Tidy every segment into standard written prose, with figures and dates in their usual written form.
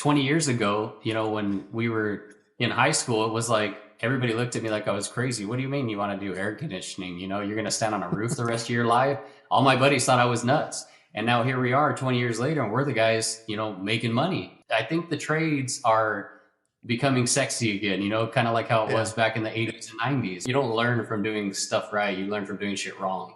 20 years ago, when we were in high school, it was like everybody looked at me like I was crazy. What do you mean you want to do air conditioning? You're going to stand on a roof the rest of your life? All my buddies thought I was nuts. And now here we are 20 years later, and we're the guys, making money. I think the trades are becoming sexy again, kind of like how it Yeah. was back in the 80s and 90s. You don't learn from doing stuff right, you learn from doing shit wrong.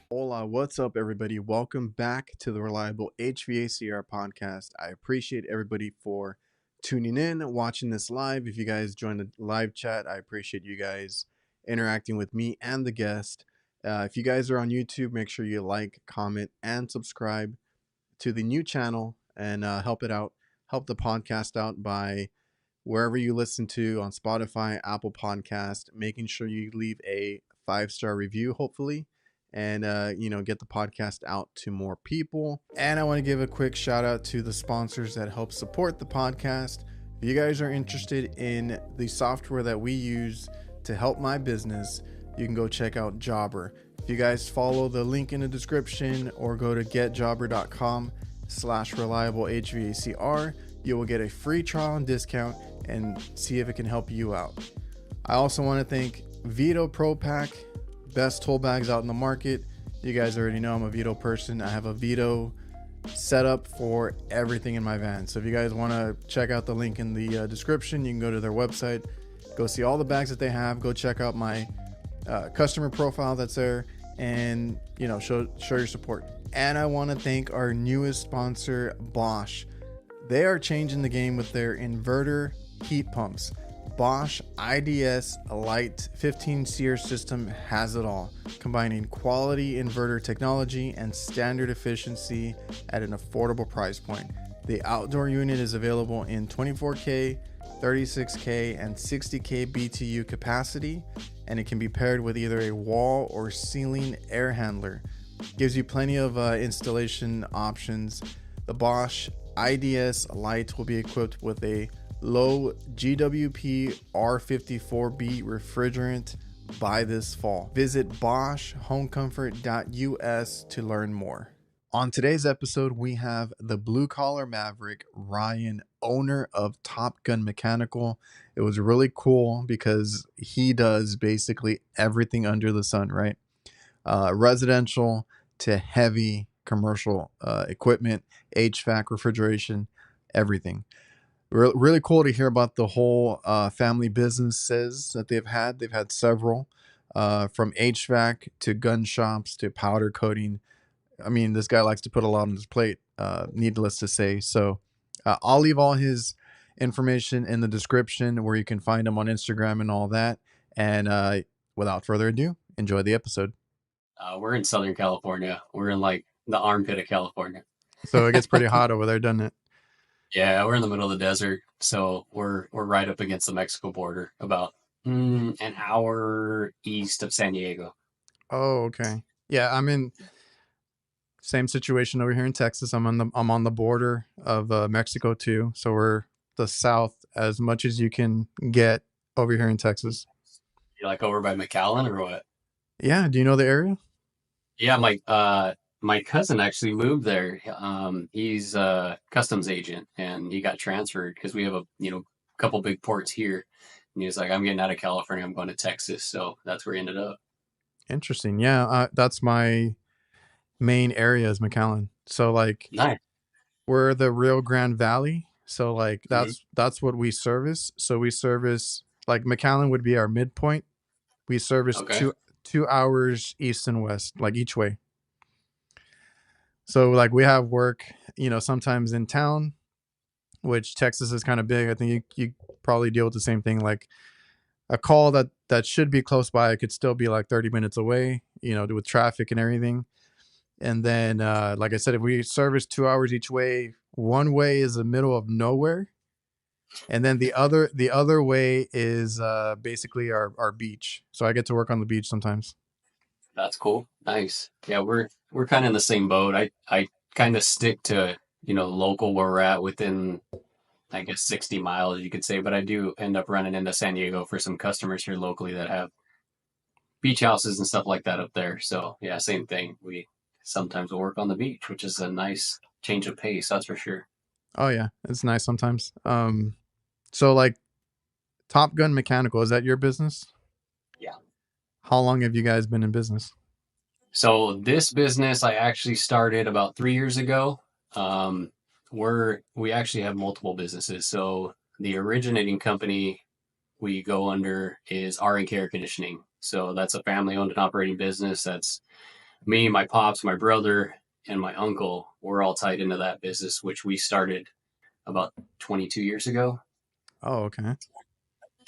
Hola, what's up, everybody? Welcome back to the Reliable HVACR podcast. I appreciate everybody for tuning in, watching this live. If you guys join the live chat, I appreciate you guys interacting with me and the guest. If you guys are on YouTube, make sure you like, comment, and subscribe to the new channel and help the podcast out by wherever you listen to on Spotify, Apple Podcast, making sure you leave a 5-star review, hopefully, and get the podcast out to more people. And I want to give a quick shout out to the sponsors that help support the podcast. If you guys are interested in the software that we use to help my business, you can go check out Jobber. If you guys follow the link in the description or go to getjobber.com/reliablehvacr, you will get a free trial and discount and see if it can help you out. I also want to thank VETO Pro Pack, best tool bags out in the market. You guys already know I'm a VETO person. I have a VETO setup for everything in my van. So if you guys want to check out the link in the description, you can go to their website, go see all the bags that they have, go check out my customer profile that's there, and show your support. And I want to thank our newest sponsor, BOSCH. They are changing the game with their inverter heat pumps. BOSCH IDS Lite 15 SEER system has it all, combining quality inverter technology and standard efficiency at an affordable price point. The outdoor unit is available in 24K, 36K, and 60K BTU capacity, and it can be paired with either a wall or ceiling air handler. Gives you plenty of installation options. The BOSCH IDS Lite will be equipped with a low GWP R54B refrigerant by this fall. Visit boschhomecomfort.us to learn more. On today's episode, we have the Bluecollar Maverick, Ryan, owner of Top Gun Mechanical. It was really cool because he does basically everything under the sun, right? Residential to heavy commercial equipment, HVAC, refrigeration, everything. Really cool to hear about the whole family businesses that they've had. They've had several, from HVAC to gun shops to powder coating. I mean, this guy likes to put a lot on his plate, needless to say. So I'll leave all his information in the description where you can find him on Instagram and all that. And without further ado, enjoy the episode. We're in Southern California. We're in like the armpit of California. So it gets pretty hot over there, doesn't it? Yeah, we're in the middle of the desert, so we're right up against the Mexico border, about an hour east of San Diego. Oh, okay. Yeah, I'm in same situation over here in Texas. I'm on the border of Mexico too, so we're the south as much as you can get over here in Texas. You like over by McAllen or what? Yeah, do you know the area? Yeah, my cousin actually moved there. He's a customs agent, and he got transferred because we have a couple big ports here. And he was like, "I'm getting out of California. I'm going to Texas." So that's where he ended up. Interesting. Yeah, that's my main area is McAllen. So like, Nice. we're the Rio Grande Valley. So like Mm-hmm. that's what we service. So we service, like, McAllen would be our midpoint. We service Okay. 2 hours east and west, like each way. So like we have work, sometimes in town, which Texas is kind of big. I think you probably deal with the same thing. Like a call that should be close by, it could still be like 30 minutes away, with traffic and everything. And then, like I said, if we service 2 hours each way, one way is the middle of nowhere. And then the other way is basically our beach. So I get to work on the beach sometimes. That's cool. Nice. Yeah, we're kind of in the same boat. I kind of stick to local where we're at within I guess 60 miles, you could say. But I do end up running into San Diego for some customers here locally that have beach houses and stuff like that up there. So yeah, same thing. We sometimes will work on the beach, which is a nice change of pace, that's for sure. Oh yeah, it's nice sometimes. So like Top Gun Mechanical, is that your business? Yeah. How long have you guys been in business? So this business I actually started about 3 years ago. Um, we actually have multiple businesses. So the originating company we go under is R&K Air Conditioning. So that's a family owned and operating business. That's me, my pops, my brother, and my uncle. We're all tied into that business, which we started about 22 years ago. Oh, okay.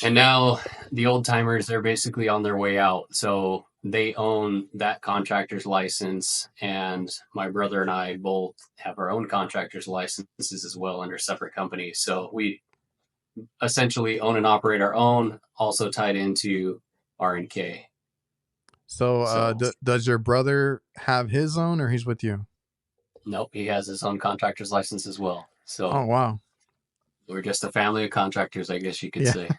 And now the old timers, they're basically on their way out. So they own that contractor's license. And my brother and I both have our own contractor's licenses as well under separate companies. So we essentially own and operate our own, also tied into R&K. So, So does your brother have his own, or he's with you? nope, he has his own contractor's license as well. Oh, So wow. we're just a family of contractors, I guess you could Yeah. say.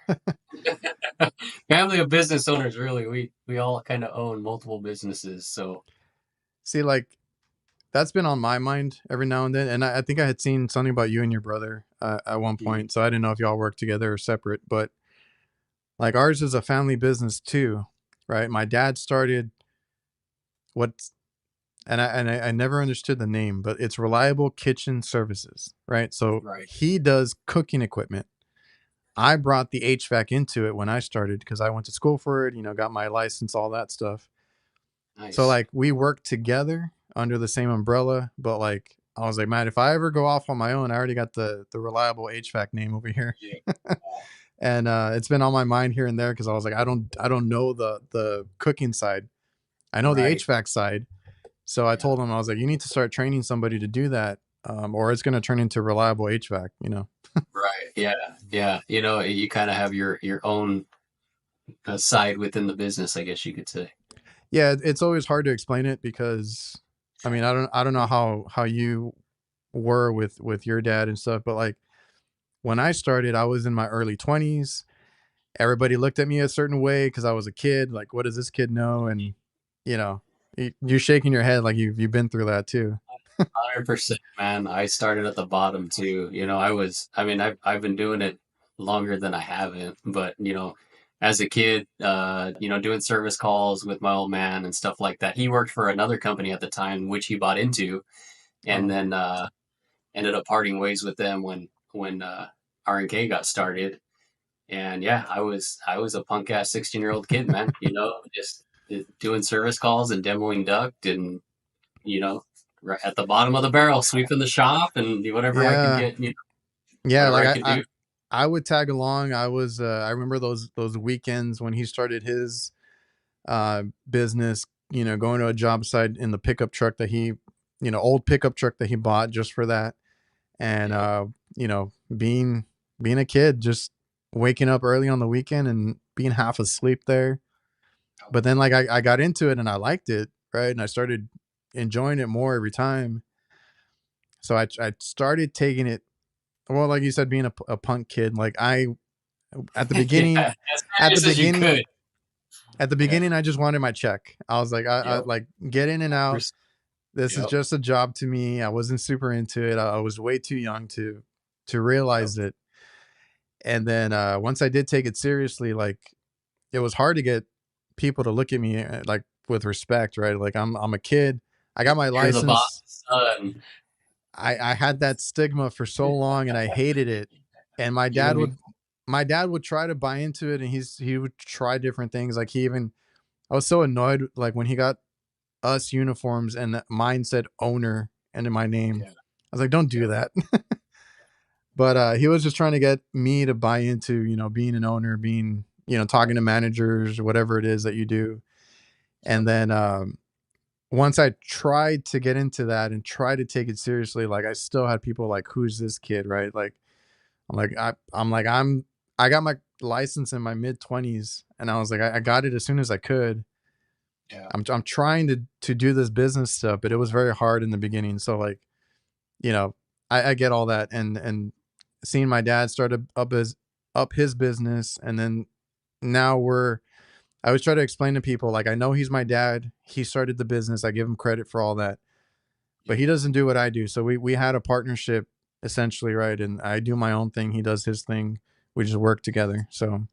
Family of business owners, really. We all kind of own multiple businesses. So See, like that's been on my mind every now and then, and I think I had seen something about you and your brother at one point, so I didn't know if y'all work together or separate. But like ours is a family business too, right? My dad started what, and I never understood the name, but it's Reliable Kitchen Services, right? So right, he does cooking equipment. I brought the HVAC into it when I started because I went to school for it, got my license, all that stuff. So nice. like we work together under the same umbrella, but like I was like, man, if I ever go off on my own, I already got the Reliable HVAC name over here. Yeah, And it's been on my mind here and there because I was like, I don't know the cooking side. I know the right. HVAC side. So I Yeah, told him, I was like, you need to start training somebody to do that, or it's going to turn into Reliable HVAC. right. Yeah, yeah. You kind of have your own side within the business, I guess you could say. Yeah, it's always hard to explain it because, I mean, I don't know how you were with your dad and stuff, but like when I started, I was in my early 20s. Everybody looked at me a certain way because I was a kid. Like, what does this kid know? And you know, you're shaking your head like you've been through that too. 100%, man. I started at the bottom too. I mean, I've been doing it longer than I haven't, but as a kid, doing service calls with my old man and stuff like that. He worked for another company at the time, which he bought into, and Oh, then ended up parting ways with them when R&K got started. And yeah, I was a punk ass 16-year-old kid, man. Just doing service calls and demoing duct and you know, right at the bottom of the barrel, sweeping the shop and do whatever I could yeah, get, yeah. whatever Like I I, could I, do. I would tag along. I remember those weekends when he started his business. Going to a job site in the pickup truck that old pickup truck that he bought just for that, and Yep. being a kid, just waking up early on the weekend and being half asleep there. But then like I got into it and I liked it, right? And I started enjoying it more every time. So I started taking it, well, like you said, being a punk kid. Like I at the Yeah, beginning, as at the fast as you beginning, could. at the Yeah. beginning, I just wanted my check. I was like, I Yep. like get in and out. This is Yep. just a job to me. I wasn't super into it. I was way too young to Yep. realize it. And then once I did take it seriously, like it was hard to get people to look at me like with respect, right? Like I'm a kid. I got my You're the license. boss son. I had that stigma for so long and I hated it. And my You dad and me. would my dad would try to buy into it and he would try different things. Like I was so annoyed like when he got us uniforms and mine said owner and in my name. Yeah. I was like, don't do Yep. that. But he was just trying to get me to buy into, being an owner, being, talking to managers, whatever it is that you do. Yep. And then once I tried to get into that and try to take it seriously, like I still had people like, "Who's this kid?" Right? Like I got my license in my mid 20s, and I was like, I got it as soon as I could. Yeah. I'm trying to do this business stuff, but it was very hard in the beginning. So like, you know, I get all that, and seeing my dad start up his business, and then now I always try to explain to people, like, I know he's my dad. He started the business. I give him credit for all that, but he doesn't do what I do. So we had a partnership essentially, right? And I do my own thing. He does his thing. We just work together. So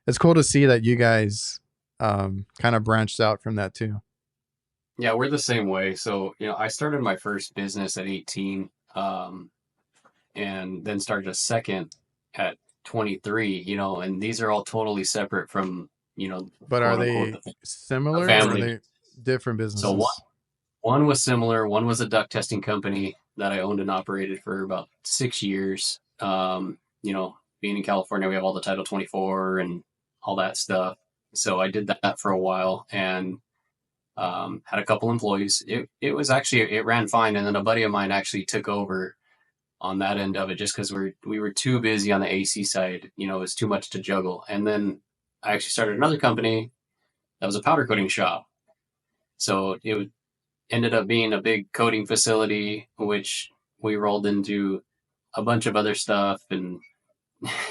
it's cool to see that you guys kind of branched out from that too. Yeah, we're the same way. So, I started my first business at 18, and then started a second at 23, and these are all totally separate from, But are quote unquote, they the similar or are family. they different So one, businesses? one was similar. One was a duct testing company that I owned and operated for about 6 years. Being in California, we have all the Title 24 and all that stuff. So I did that for a while and had a couple employees. It was actually, it ran fine. And then a buddy of mine actually took over on that end of it just because we were too busy on the AC side. It was too much to juggle. And then I actually started another company that was a powder coating shop. So it ended up being a big coating facility, which we rolled into a bunch of other stuff. And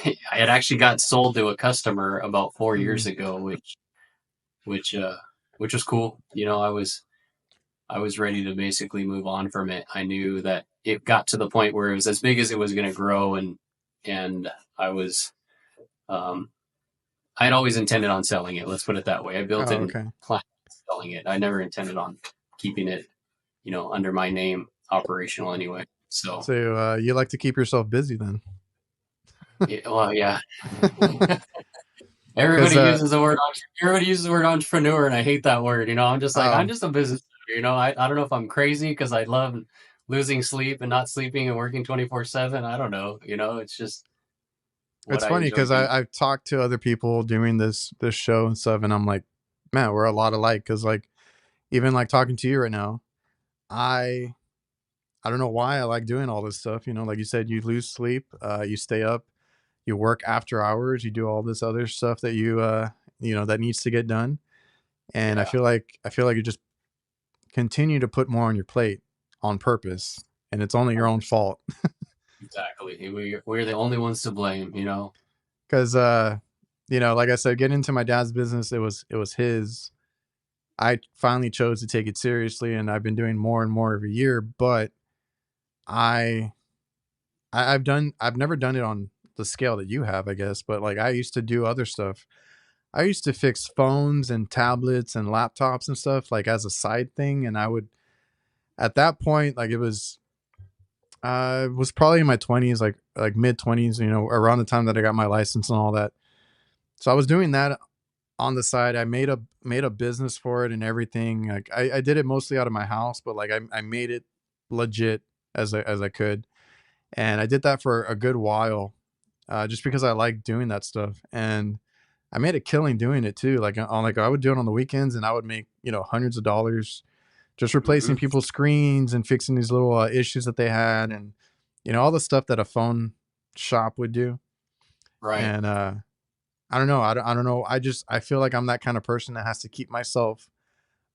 it actually got sold to a customer about 4 years ago, which was cool. I was ready to basically move on from it. I knew that it got to the point where it was as big as it was going to grow, and I was, I had always intended on selling it. Let's put it that way. I built Oh, it and okay. planned on selling it. I never intended on keeping it, under my name, operational anyway. So, So you like to keep yourself busy then? well, yeah. Because Everybody uses the word entrepreneur, and I hate that word. I'm just like, I'm oh, just a business owner. I don't know if I'm crazy because I love losing sleep and not sleeping and working 24/7. I don't know. It's just what it's I funny enjoy because doing. I've talked to other people doing this show and stuff, and I'm like, man, we're a lot alike. Because like even like talking to you right now, I I don't know why I like doing all this stuff. Like you said, you lose sleep, you stay up, you work after hours, you do all this other stuff that that needs to get done. And Yeah, I feel like you just continue to put more on your plate on purpose, and it's only your own 100%. fault. Exactly. We're the only ones to blame. Because like I said, getting into my dad's business, it was his. I finally chose to take it seriously, and I've been doing more and more every year. But I, I've never done it on the scale that you have, I guess. But like I used to do other stuff. I used to fix phones and tablets and laptops and stuff like as a side thing, and I would at that point like it was probably in my 20s, like mid 20s, around the time that I got my license and all that. So I was doing that on the side. I made a business for it and everything. Like I did it mostly out of my house, but like I made it legit as I could. And I did that for a good while, just because I like doing that stuff. And I made a killing doing it too. Like I would do it on the weekends, and I would make hundreds of dollars just replacing Hmm. people's screens and fixing these little issues that they had, and all the stuff that a phone shop would do. Right. And I don't know. I don't know. I feel like I'm that kind of person that has to keep myself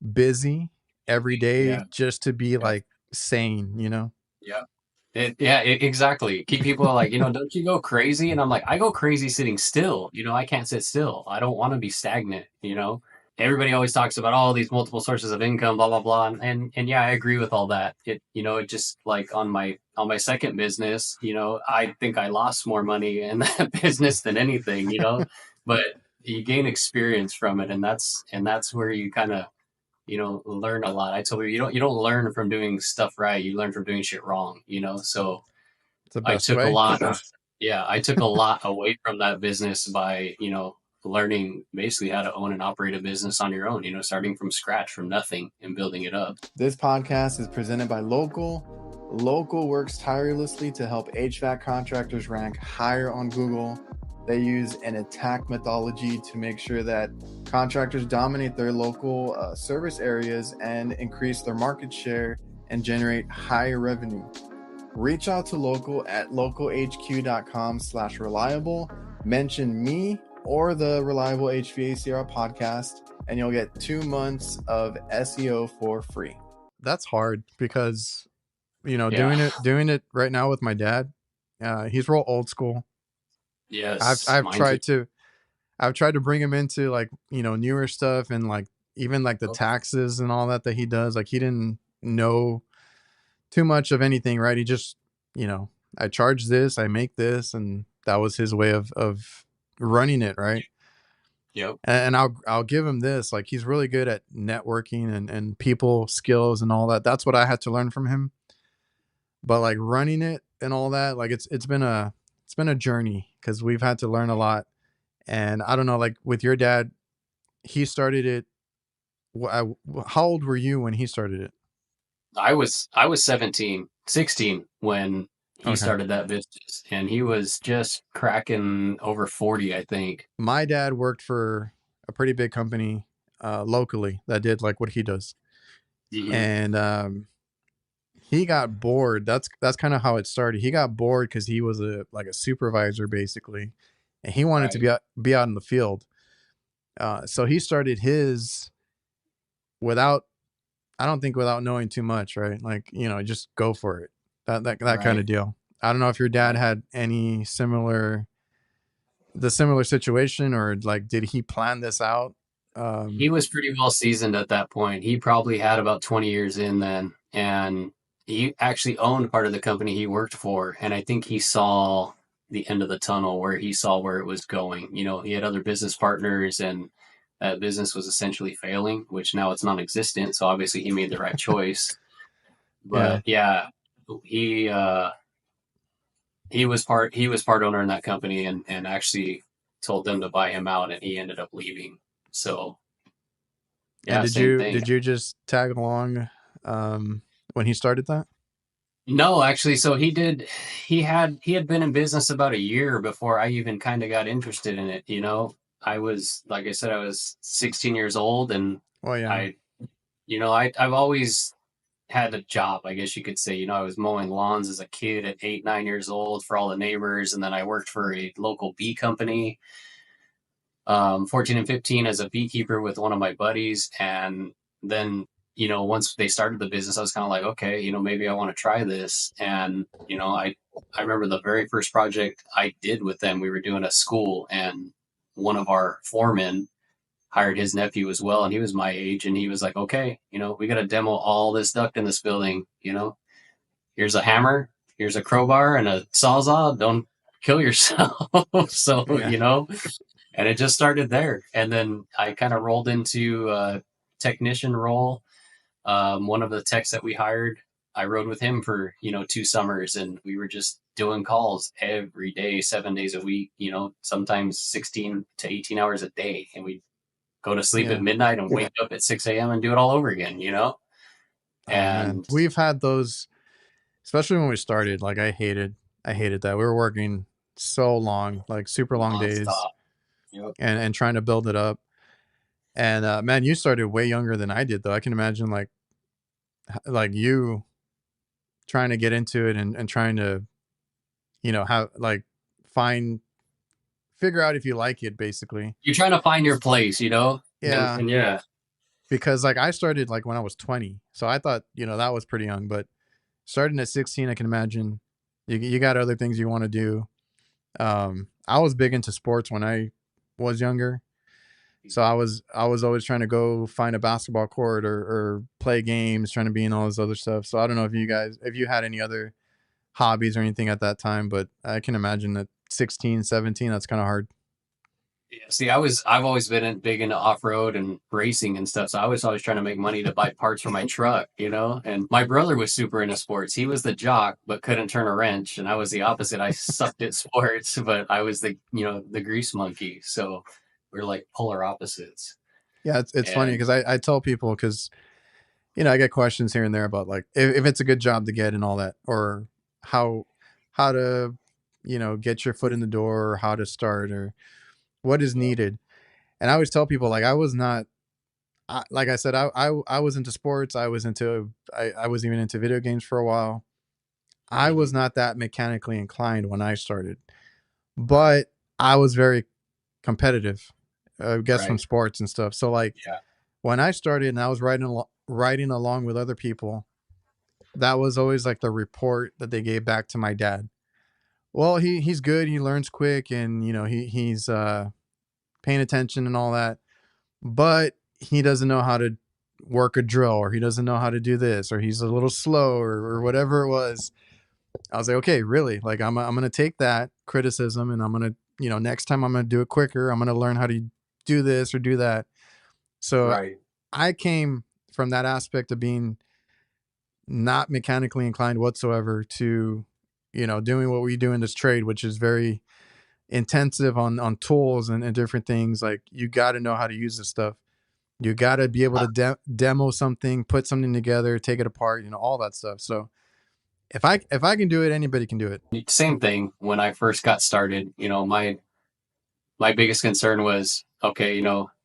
busy every day Yeah. just to be Yeah. like sane. Yeah. Exactly. Keep people like, don't you go crazy? And I'm like, I go crazy sitting still. I can't sit still. I don't want to be stagnant. Everybody always talks about all these multiple sources of income, blah, blah, blah. And yeah, I agree with all that. It just like on my second business, I think I lost more money in that business than anything, but you gain experience from it. And that's where you kind of, learn a lot. I told you don't learn from doing stuff right. You learn from doing shit wrong. So It's the I best took a way. lot. Yeah, I took a lot away from that business by learning basically how to own and operate a business on your own. Starting from scratch, from nothing, and building it up. This podcast is presented by Local. Local works tirelessly to help HVAC contractors rank higher on Google. They use an attack methodology to make sure that contractors dominate their local service areas and increase their market share and generate higher revenue. Reach out to Local at localhq.com/reliable. Mention me or the Reliable HVACR podcast, and you'll get 2 months of SEO for free. That's hard because Yeah. doing it right now with my dad, He's real old school. I've Yes, I've mine too. tried to I've tried to bring him into like, newer stuff, and like even like the taxes and all that he does. Like he didn't know too much of anything, right? He just, you know, I charge this, I make this, and that was his way of running it, right? Yep. And I'll give him this. Like he's really good at networking and people skills and all that. That's what I had to learn from him. But like running it and all that, like it's been a journey because we've had to learn a lot. And I don't know, like with your dad, he started it. How old were you when he started it? I was 17, 16 when he Okay. started that business, and he was just cracking over 40, I think. My dad worked for a pretty big company locally that did like what he does. Hmm. And he got bored. That's kind of how it started. He got bored because he was a like a supervisor basically, and he wanted to Right. be out in the field. So he started his without, I don't think without knowing too much, right? Like, just go for it. That kind Right. of deal. I don't know if your dad Right. had any similar situation, or like did he plan this out? He was pretty well seasoned at that point. He probably had about 20 years in then, and he actually owned part of the company he worked for. And I think he saw the end of the tunnel where he saw where it was going. He had other business partners, and that business was essentially failing, which now it's non-existent. So obviously he made the right choice. Yeah. But yeah, he uh, he was part owner in that company, and actually told them to buy him out, and he ended up leaving. So And yeah, same thing. did you just tag along when he started that? No, actually, so he had been in business about a year before I even kind of got interested in it. I was, like I said, I was 16 years old, and Oh yeah. I I've always had a job, I guess you could say. I was mowing lawns as a kid at 8, 9 years old for all the neighbors, and then I worked for a local bee company, 14 and 15 as a beekeeper with one of my buddies. And then, once they started the business, I was kind of like, okay, maybe I want to try this. And, I remember the very first project I did with them, we were doing a school, and one of our foremen hired his nephew as well. And he was my age. And he was like, okay, we got to demo all this duct in this building. Here's a hammer, here's a crowbar and a sawzall. Don't kill yourself. So, Yeah. and it just started there. And then I kind of rolled into a technician role. One of the techs that we hired, I rode with him for 2 summers, and we were just doing calls every day, 7 days a week. Sometimes 16 to 18 hours a day, and we go to sleep at Yeah. midnight and wake up at 6 a.m. and do it all over again. Oh man. And We've had those, especially when we started. Like I hated that. We were working so long, like super long days, nonstop. Yep. and trying to build it up. And man, you started way younger than I did though. I can imagine like you trying to get into it and trying to, have like find figure out if you like it basically. You're trying to find your place. And, Yeah. and yeah, Because like I started like when I was 20. So I thought, that was pretty young, but starting at 16, I can imagine you got other things you want to do. I was big into sports when I was younger. So I was always trying to go find a basketball court or play games, trying to be in all this other stuff. So I don't know if you had any other hobbies or anything at that time, but I can imagine that 16, 17, that's kind of hard. yeah. See, I've always been big into off road and racing and stuff. So I was always trying to make money to buy parts for my truck. And my brother was super into sports. He was the jock, but couldn't turn a wrench, and I was the opposite. I sucked at sports, but I was the grease monkey. So we're like polar opposites. Yeah, it's funny And because I tell people because I get questions here and there about like if it's a good job to get and all that, or how how to get your foot in the door, or how to start, or what is needed. And I always tell people like I was not like I said I was into sports. I was even into video games for a while. I was mhm, not that mechanically inclined when I started, right, but I was very competitive. I guess from right, sports and stuff. So like yeah, when I started and I was riding along with other people, that was always like the report that they gave back to my dad Well, he's good. He learns quick, and he's paying attention and all that. But he doesn't know how to work a drill, or he doesn't know how to do this, or he's a little slow, or whatever it was. I was like, okay, really? Like I'm gonna take that criticism, and I'm gonna, next time I'm gonna do it quicker. I'm gonna learn how to do this or do that. So Right. I came from that aspect of being not mechanically inclined whatsoever to, doing what we do in this trade, which is very intensive on tools and different things. Like, you got to know how to use this stuff. You got to be able Uh, to demo something, put something together, take it apart, all that stuff. So if I can do it, anybody can do it. Same thing when I first got started. My biggest concern was, okay,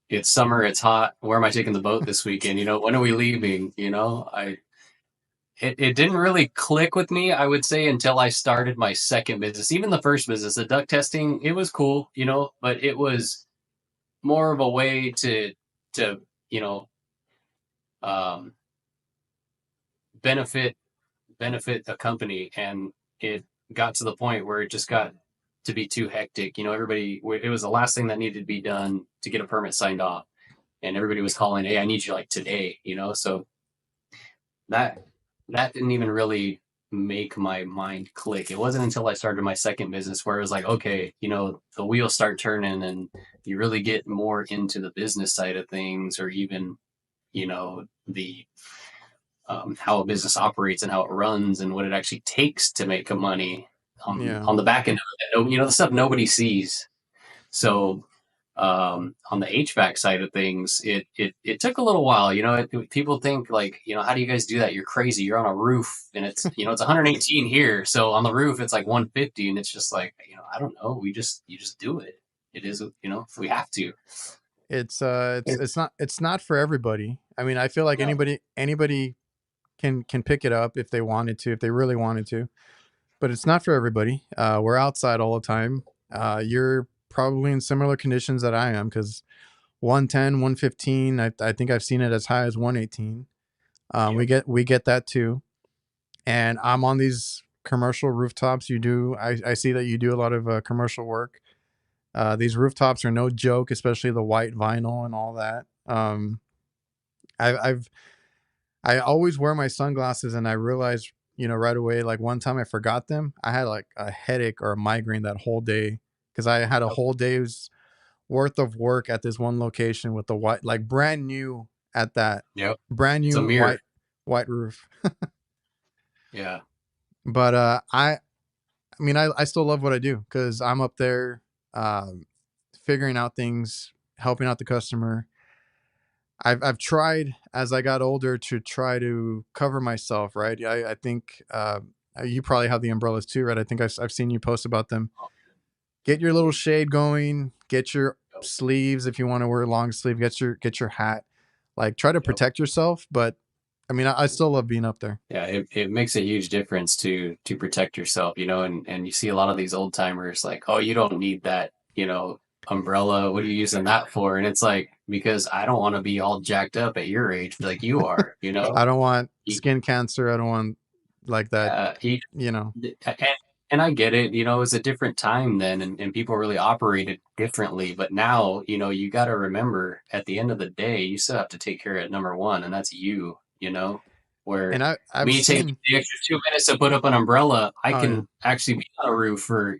it's summer, it's hot. Where am I taking the boat this weekend? When are we leaving? It didn't really click with me, I would say, until I started my second business. Even the first business, the duct testing, it was cool, but it was more of a way to you know um, benefit a company, and it got to the point where it just got to be too hectic. Everybody, it was the last thing that needed to be done to get a permit signed off, and everybody was calling, "Hey, I need you like today." So that that didn't even really make my mind click. It wasn't until I started my second business where it was like, okay, the wheels start turning, and you really get more into the business side of things, or even the how a business operates and how it runs and what it actually takes to make a money Yeah. on the back end of it. The stuff nobody sees. So on the HVAC side of things, it took a little while. People think like, how do you guys do that? You're crazy. You're on a roof, and it's 118 here. So on the roof, it's like 150, and it's just like, I don't know. You just do it. It is, if we have to. It's not for everybody. I mean, I feel like No. anybody can pick it up if they wanted to, if they really wanted to, but it's not for everybody. We're outside all the time. You're probably in similar conditions that I am, because 110, 115, I think I've seen it as high as 118. We Yep. get that too. And I'm on these commercial rooftops. I see that you do a lot of commercial work. These rooftops are no joke, especially the white vinyl and all that. I've I always wear my sunglasses, and I realized, right away, like one time I forgot them. I had like a headache or a migraine that whole day, because I had a Yep. whole day's worth of work at this one location with the white, like brand new at that, Yep. brand It's a new mirror. white roof. Yeah. But I mean, I still love what I do, because I'm up there, um, figuring out things, helping out the customer. I've tried, as I got older, to try to cover myself, right? I think you probably have the umbrellas too, right? I think I've seen you post about them. Get your little shade going. Get your Yep. sleeves if you want to wear long sleeve. Get your hat. Like, try to Yep. protect yourself. But I mean, I still love being up there. Yeah, it makes a huge difference to protect yourself, and you see a lot of these old timers like, oh, you don't need that, umbrella. What are you using that for? And it's like, because I don't want to be all jacked up at your age like you are, I don't want You- skin cancer. I don't want like that. yeah, You know. and I get it, it was a different time then, and people really operated differently. But now, you got to remember at the end of the day, you still have to take care of number one, and that's you, where And I've me taking seen. the extra 2 minutes to put up an umbrella, I Oh yeah. can actually be on a roof for,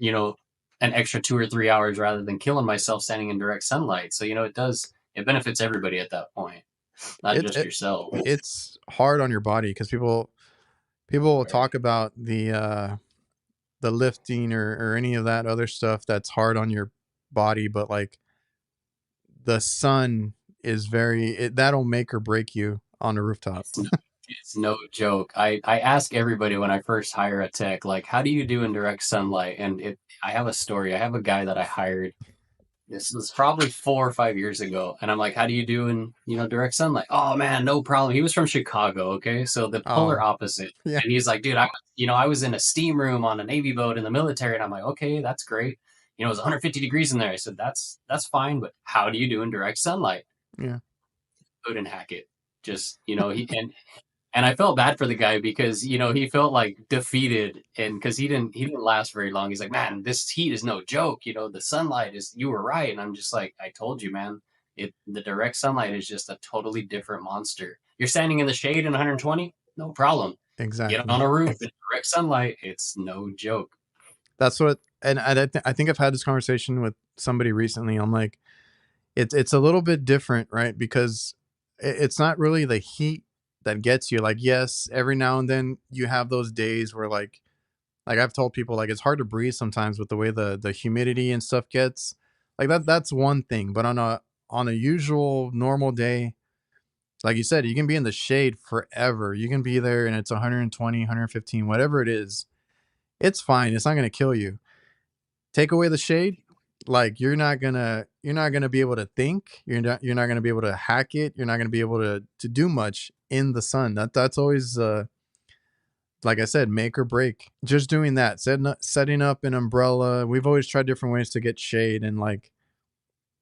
an extra 2 or 3 hours rather than killing myself standing in direct sunlight. So, it benefits everybody at that point, not It, just it yourself. it's hard on your body, because people will Right. talk about the lifting, or any of that other stuff that's hard on your body, but like, the sun is that'll make or break you on a rooftop. It's no, it's no joke. I ask everybody when I first hire a tech, like, how do you do in direct sunlight? And I have a story. I have a guy that I hired. This was probably 4 or 5 years ago. And I'm like, how do you do in, direct sunlight? Oh man, no problem. He was from Chicago. Okay. So the polar Oh opposite. yeah. And he's like, dude, I was in a steam room on a Navy boat in the military. And I'm like, okay, that's great. It was 150 degrees in there. I said, that's fine. But how do you do in direct sunlight? Yeah. Couldn't hack it. Just, he, And I felt bad for the guy because, you know, he felt like defeated, and because he didn't last very long. He's like, man, this heat is no joke. You know, the sunlight is, you were right. And I'm just like, I told you, man, the direct sunlight is just a totally different monster. You're standing in the shade in 120, no problem. Get Exactly. on a roof in direct sunlight, it's no joke. That's what, and I think I've had this conversation with somebody recently. I'm like, it's a little bit different, right? Because it's not really the heat that gets you. Like, yes, every now and then you have those days where like I've told people, like, it's hard to breathe sometimes with the way the humidity and stuff gets. Like that's one thing. But on a usual normal day, like you said, you can be in the shade forever. You can be there and it's 120, 115, whatever it is. It's fine. It's not going to kill you. Take away the shade, like you're not gonna be able to think. You're not gonna be able to hack it. You're not gonna be able to do much in the sun. That's always like I said, make or break. Just doing that, setting up an umbrella. We've always tried different ways to get shade, and like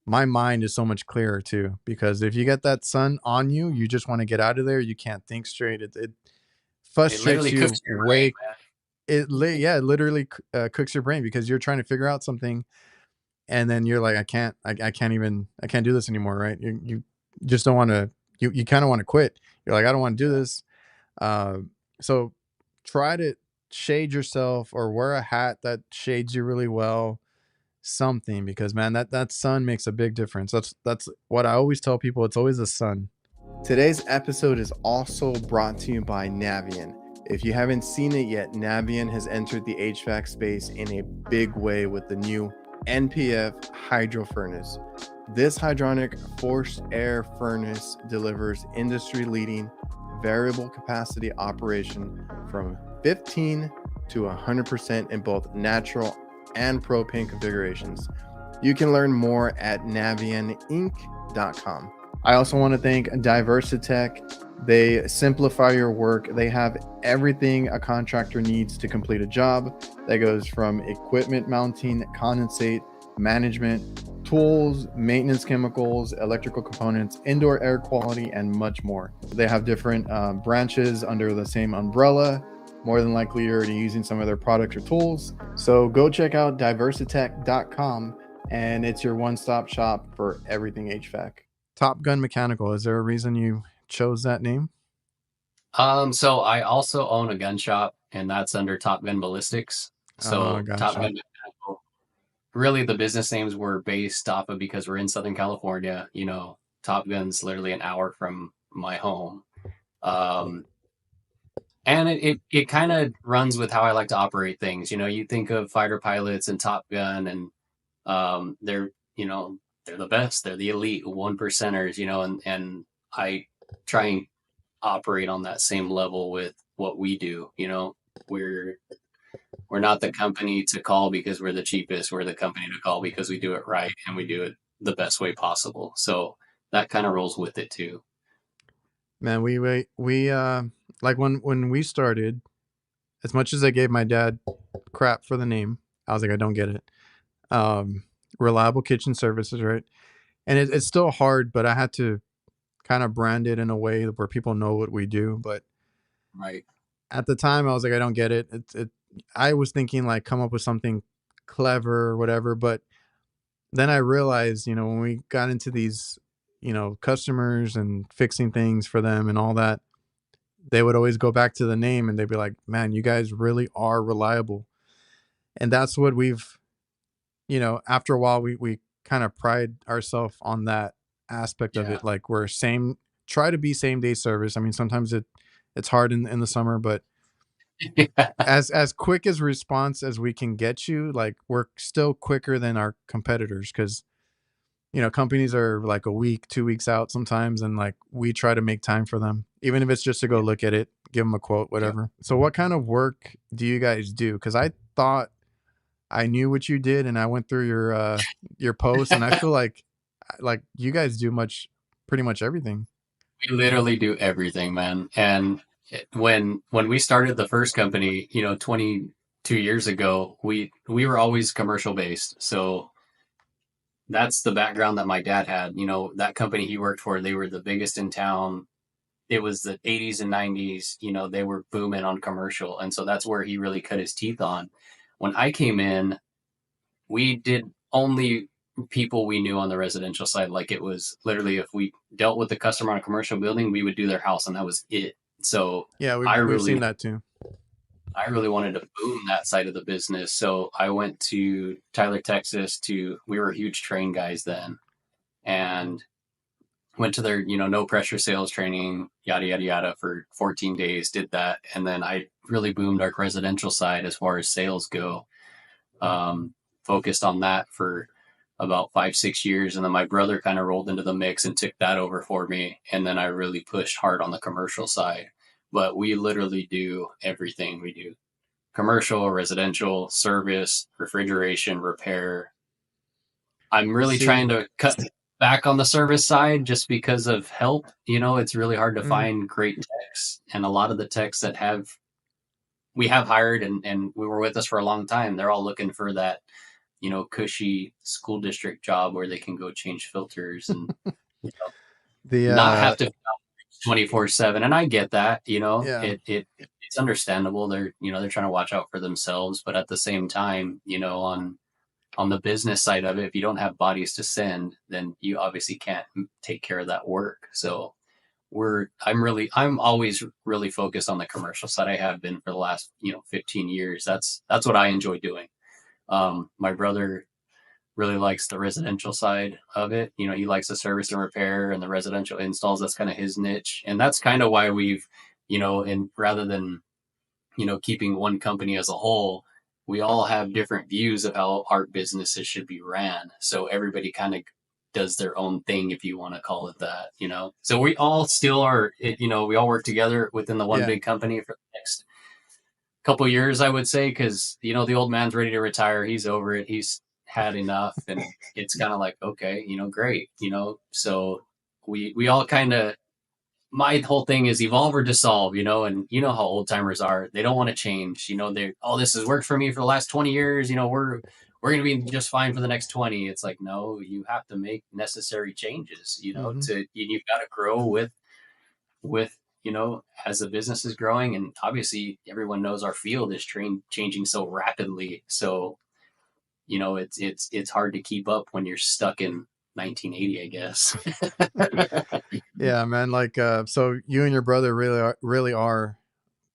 my mind is so much clearer too. Because if you get that sun on you, you just want to get out of there. You can't think straight. It It frustrates literally cooks you your brain, way. Yeah, it literally cooks your brain because you're trying to figure out something, and then you're like, I can't do this anymore, right? You just don't want to, you kind of want to quit. You're like, I don't want to do this. uh, so try to shade yourself or wear a hat that shades you really well, something, because man, that sun makes a big difference. That's what I always tell people. It's always the sun. Today's episode is also brought to you by NAVIEN. If you haven't seen it yet, NAVIEN has entered the HVAC space in a big way with the new NPF hydro furnace. This hydronic forced air furnace delivers industry-leading variable capacity operation from 15 to 100% in both natural and propane configurations. You can learn more at navieninc.com. I also want to thank DIVERSITECH. They simplify your work. They have everything a contractor needs to complete a job. That goes from equipment mounting, condensate management, tools, maintenance chemicals, electrical components, indoor air quality, and much more. They have different branches under the same umbrella. More than likely, you're already using some of their products or tools. So go check out diversitech.com, and it's your one-stop shop for everything HVAC. Top Gun Mechanical. Is there a reason you chose that name? So I also own a gun shop, and that's under Top Gun Ballistics. Oh, So Top gotcha. Gun Mechanical, really the business names were based off of, because we're in Southern California, you know, Top Gun's literally an hour from my home. Um, and it kind of runs with how I like to operate things. You know, you think of fighter pilots and Top Gun, and they're, you know, they're the best. They're the elite one percenters, you know, and I try and operate on that same level with what we do. You know, we're we're not the company to call because we're the cheapest. We're the company to call because we do it right and we do it the best way possible. So that kind of rolls with it too. Man, we like when we started, as much as I gave my dad crap for the name, I was like, I don't get it. Um, Reliable kitchen services, right? And it's still hard, but I had to kind of brand it in a way where people know what we do. But Right. at the time, I was like, I don't get it. I was thinking like come up with something clever or whatever. But then I realized, when we got into these, customers and fixing things for them and all that, they would always go back to the name and they'd be like, man, you guys really are reliable. And that's what after a while, we kind of pride ourselves on that aspect of Yeah. it. Like try to be same day service. I mean, sometimes it's hard in the summer, but as quick as response as we can get you, like we're still quicker than our competitors. Cause companies are like a week, 2 weeks out sometimes. And like, we try to make time for them, even if it's just to go Yeah. look at it, give them a quote, Yeah. whatever. So what kind of work do you guys do? Cause I thought I knew what you did, and I went through your posts, and I feel like you guys do pretty much everything. We literally do everything, man. And when we started the first company, 22 years ago, we were always commercial based. So that's the background that my dad had. You know, that company he worked for, they were the biggest in town. it was the 80s and 90s, they were booming on commercial. And so that's where he really cut his teeth on. When I came in, we did only people we knew on the residential side. Like it was literally if we dealt with the customer on a commercial building, we would do their house and that was it. So Yeah, I we've really seen that too. I really wanted to boom that side of the business. So I went to Tyler, Texas we were huge train guys then, and went to their, no pressure sales training, yada, yada, yada for 14 days, did that. And then I really boomed our residential side as far as sales go. Focused on that for about 5-6 years. And then my brother kind of rolled into the mix and took that over for me. And then I really pushed hard on the commercial side. But we literally do everything. We do commercial, residential, service, refrigeration, repair. I'm really trying See, to cut back on the service side just because of help. It's really hard to mm, find great techs. And a lot of the techs that we have hired and we were with us for a long time, they're all looking for that, cushy school district job where they can go change filters and the not have to 24/7. And I get that, yeah, it's understandable. They're trying to watch out for themselves, but at the same time, on the business side of it, if you don't have bodies to send, then you obviously can't take care of that work. So I'm always really focused on the commercial side. I have been for the last, 15 years. That's what I enjoy doing. My brother really likes the residential side of it. He likes the service and repair and the residential installs. That's kind of his niche. And that's kind of why we've, and rather than, keeping one company as a whole, we all have different views of how our businesses should be ran. So everybody kind of does their own thing, if you want to call it that. So we all still are, we all work together within the one yeah. big company for the next couple years, I would say, because the old man's ready to retire. He's over it. He's had enough, and it's kind of like, okay, great. So we all kind of, my whole thing is evolve or dissolve, and how old timers are. They don't want to change. This has worked for me for the last 20 years. We're going to be just fine for the next 20. It's like, no, you have to make necessary changes, Hmm. you've got to grow with, as the business is growing. And obviously everyone knows our field is changing so rapidly. So, it's hard to keep up when you're stuck in 1980, I guess. Yeah, man. Like, so you and your brother really are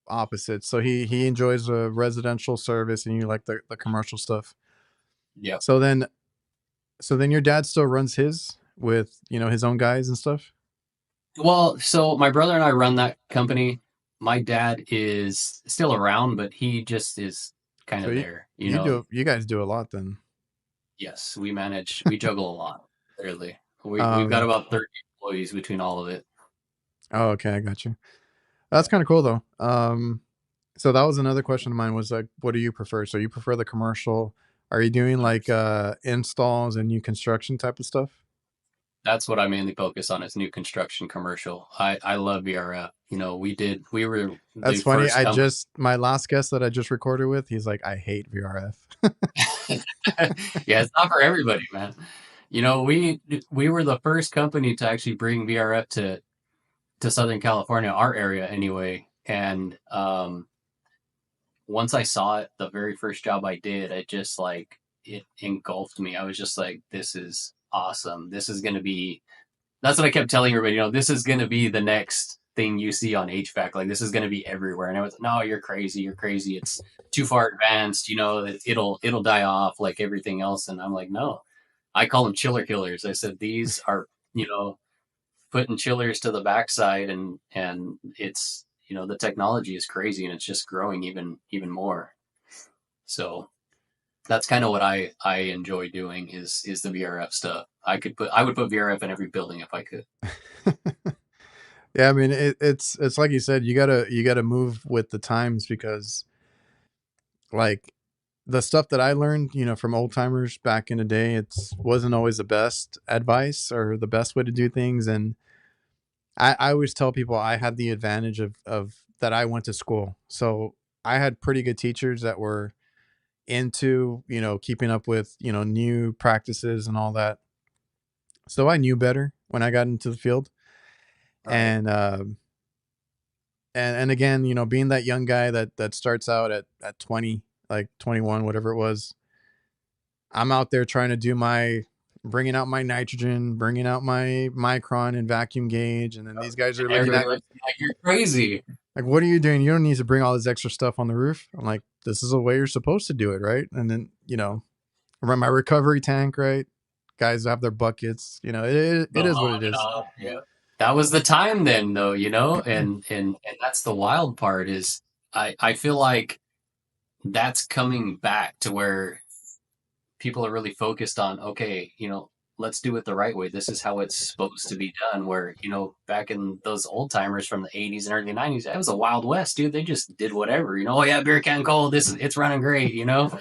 opposites. So he enjoys the residential service, and you like the commercial stuff. Yep. So then, your dad still runs his with his own guys and stuff. Well, so my brother and I run that company. My dad is still around, but he just is kind So of you there, you guys do a lot then. Yes, we juggle a lot, literally. We've got Um. about 30 employees between all of it. Oh, okay, I got you. That's kind of cool though. So that was another question of mine was like, what do you prefer? So you prefer the commercial? Are you doing like 100%. installs and new construction type of stuff? That's what I mainly focus on is new construction commercial. I love VRF. We were the That's funny. first company. My last guest that I just recorded with, he's like, I hate VRF. Yeah, it's not for everybody, man. We were the first company to actually bring VRF to Southern California, our area anyway. And once I saw it, the very first job I did, it just like it engulfed me. I was just like, this is awesome. This is gonna be That's what I kept telling everybody, this is gonna be the next thing you see on HVAC. Like this is gonna be everywhere. And I was no, you're crazy, you're crazy. It's too far advanced, it'll die off like everything else. And I'm like, no. I call them chiller killers. I said these are, you know, putting chillers to the backside, and it's, the technology is crazy and it's just growing even more. So that's kind of what I enjoy doing is the VRF stuff. I would put VRF in every building if I could. Yeah, I mean it's like you said, you gotta move with the times because like the stuff that I learned, from old timers back in the day, it's wasn't always the best advice or the best way to do things. And I always tell people I had the advantage of that I went to school. So I had pretty good teachers that were into, keeping up with, new practices and all that. So I knew better when I got into the field. Right. And And again, you know, being that young guy that starts out at 20, like 21, whatever it was, I'm out there trying to do my bringing out my nitrogen, bringing out my micron and vacuum gauge, and then these guys And are looking everybody at looks like you're crazy. like, what are you doing? You don't need to bring all this extra stuff on the roof. I'm like, this is the way you're supposed to do it, right? And then, you know, run my recovery tank, right? Guys have their buckets, you know, The it is what load it and is. all. Yeah. That was the time then though, you know, and that's the wild part is I feel like that's coming back to where people are really focused on, okay, you know, let's do it the right way. This is how it's supposed to be done. Where, you know, back in those old timers from the 80s and early 90s, that was a wild west, dude. They just did whatever, you know. Oh yeah, beer can cold, it's running great, you know.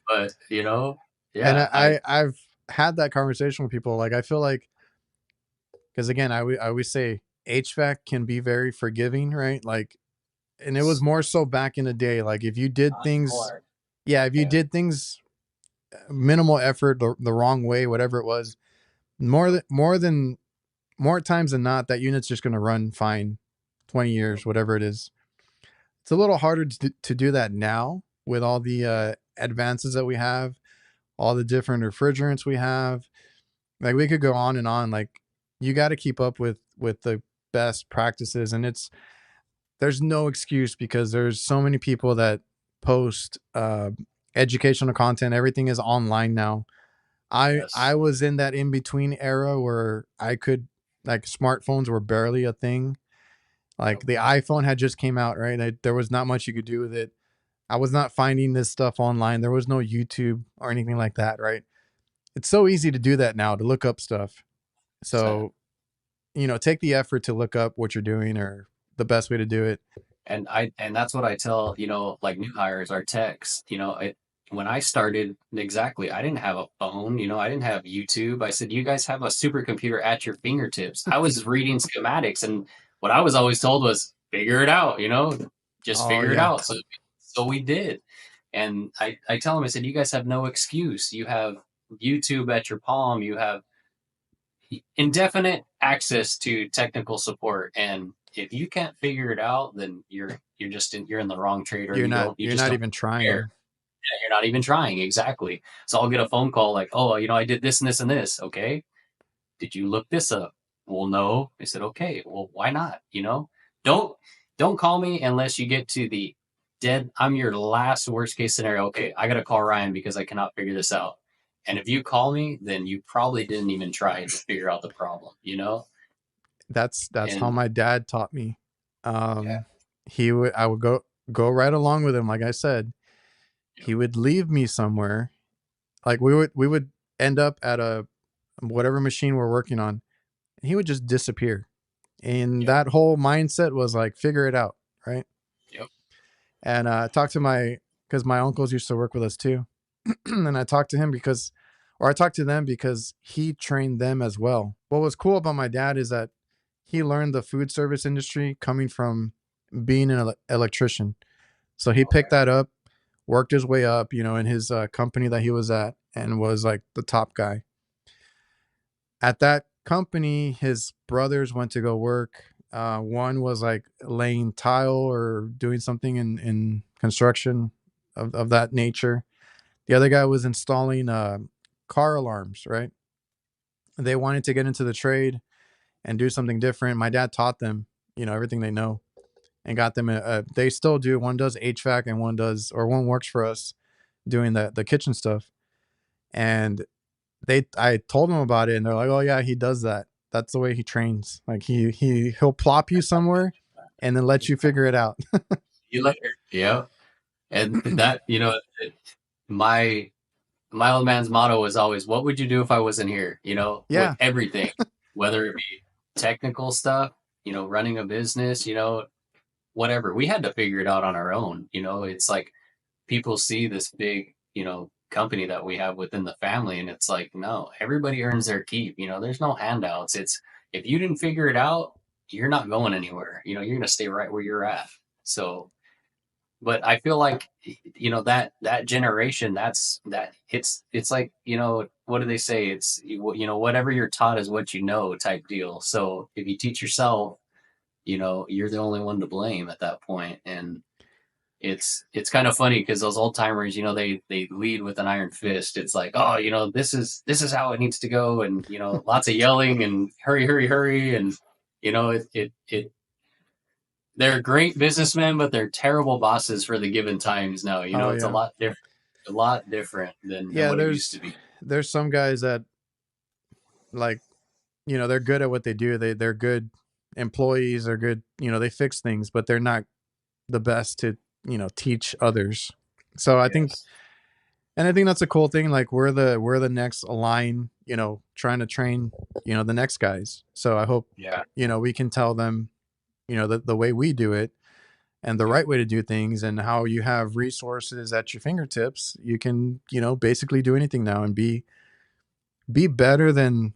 But you know, And yeah, I I've had that conversation with people. Like, I feel like, because again, I always say HVAC can be very forgiving, right? Like, and it was more so back in the day. Like, if you did much things, more. yeah, if you Yeah. did things minimal effort, the wrong way, whatever it was, more times than not, that unit's just going to run fine, 20 years, whatever it is. It's a little harder to do that now with all the advances that we have, all the different refrigerants we have. Like, we could go on and on. Like, you got to keep up with the best practices, and there's no excuse because there's so many people that post educational content. Everything is online now. I Yes. was in that in between era where I could, like, smartphones were barely a thing. Like, Yep. the iPhone had just came out, right? There was not much you could do with it. I was not finding this stuff online. There was no YouTube or anything like that, right? It's so easy to do that now, to look up stuff. So, So, you know, take the effort to look up what you're doing, or the best way to do it. and that's what I tell, you know, like new hires, our techs, you know, when I started, exactly, I didn't have a phone, you know, I didn't have YouTube. I said, you guys have a supercomputer at your fingertips. I was reading schematics, and what I was always told was figure it out, you know, just Oh figure it yeah, out. So we did. And I tell them, I said, you guys have no excuse. You have YouTube at your palm. You have indefinite access to technical support, and if you can't figure it out, then you're in the wrong trade, or you you're just not don't even care. trying. Yeah, you're not even trying. Exactly. So I'll get a phone call like, oh, you know, I did this and this and this. Okay, did you look this up? Well, no. I said, okay, well, why not? You know, don't don't call me unless you get to the dead. I'm your last worst case scenario. Okay, I gotta call Ryan because I cannot figure this out. And if you call me, then you probably didn't even try to figure out the problem. You know, That's how and my dad taught me. yeah, Um, I would go right along with him. Like I said, yep, he would leave me somewhere. Like, we would end up at a whatever machine we're working on, and he would just disappear. And yep, that whole mindset was like, figure it out, right? yep, And talked to my because my uncles used to work with us too, and I talked to him because, or I talked to them because he trained them as well. What was cool about my dad is that he learned the food service industry coming from being an electrician. So he picked okay, that up, worked his way up, you know, in his company that he was at, and was like the top guy. At that company, his brothers went to go work. One was like laying tile or doing something in construction of that nature. The other guy was installing car alarms, right? They wanted to get into the trade and do something different. My dad taught them, you know, everything they know, and got them they still do. One does HVAC and one works for us doing the kitchen stuff. And I told them about it, and they're like, "Oh yeah, he does that. That's the way he trains. Like, he'll plop you somewhere and then let you figure it out." you later, yeah, and that, you know, my my old man's motto was always, "What would you do if I wasn't here?" You know, with Yeah, everything, whether it be technical stuff, you know, running a business, you know, whatever. We had to figure it out on our own. You know, it's like people see this big, you know, company that we have within the family, and it's like, no, everybody earns their keep. You know, there's no handouts. It's if you didn't figure it out, you're not going anywhere. You know, you're gonna stay right where you're at. So but I feel like you know that generation that it's like you know what do they say it's you know whatever you're taught is what you know type deal. So if you teach yourself, you know, you're the only one to blame at that point. And it's kind of funny because those old timers, you know, they lead with an iron fist. It's like, oh, you know, this is how it needs to go, and you know, lots of yelling and hurry, hurry, hurry, and you know, it they're great businessmen, but they're terrible bosses for the given times now. You Oh know, it's yeah. a lot different than Yeah, what it used to be. there's some guys that, like, you know, they're good at what they do. They're good employees, they're good, you know, they fix things, but they're not the best to, you know, teach others. So I think, Yes. and I think that's a cool thing. Like we're the next line, you know, trying to train, you know, the next guys. So I hope, Yeah. you know, we can tell them, you know, the way we do it and the Yep. right way to do things, and how you have resources at your fingertips. You can, you know, basically do anything now and be better than,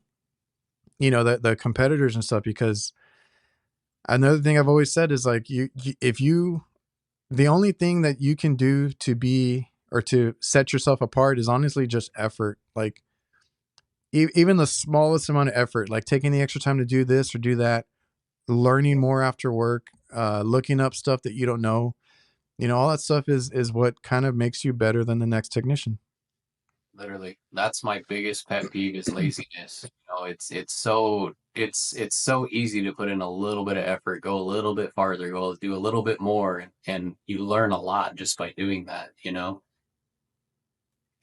you know, the competitors and stuff. Because another thing I've always said is like if you, the only thing that you can do to be or to set yourself apart is honestly just effort. Like even the smallest amount of effort, like taking the extra time to do this or do that, learning more after work, looking up stuff that you don't know, you know, all that stuff is what kind of makes you better than the next technician. Literally, that's my biggest pet peeve is laziness. You know, it's so easy to put in a little bit of effort, go a little bit farther, go do a little bit more, and you learn a lot just by doing that, you know?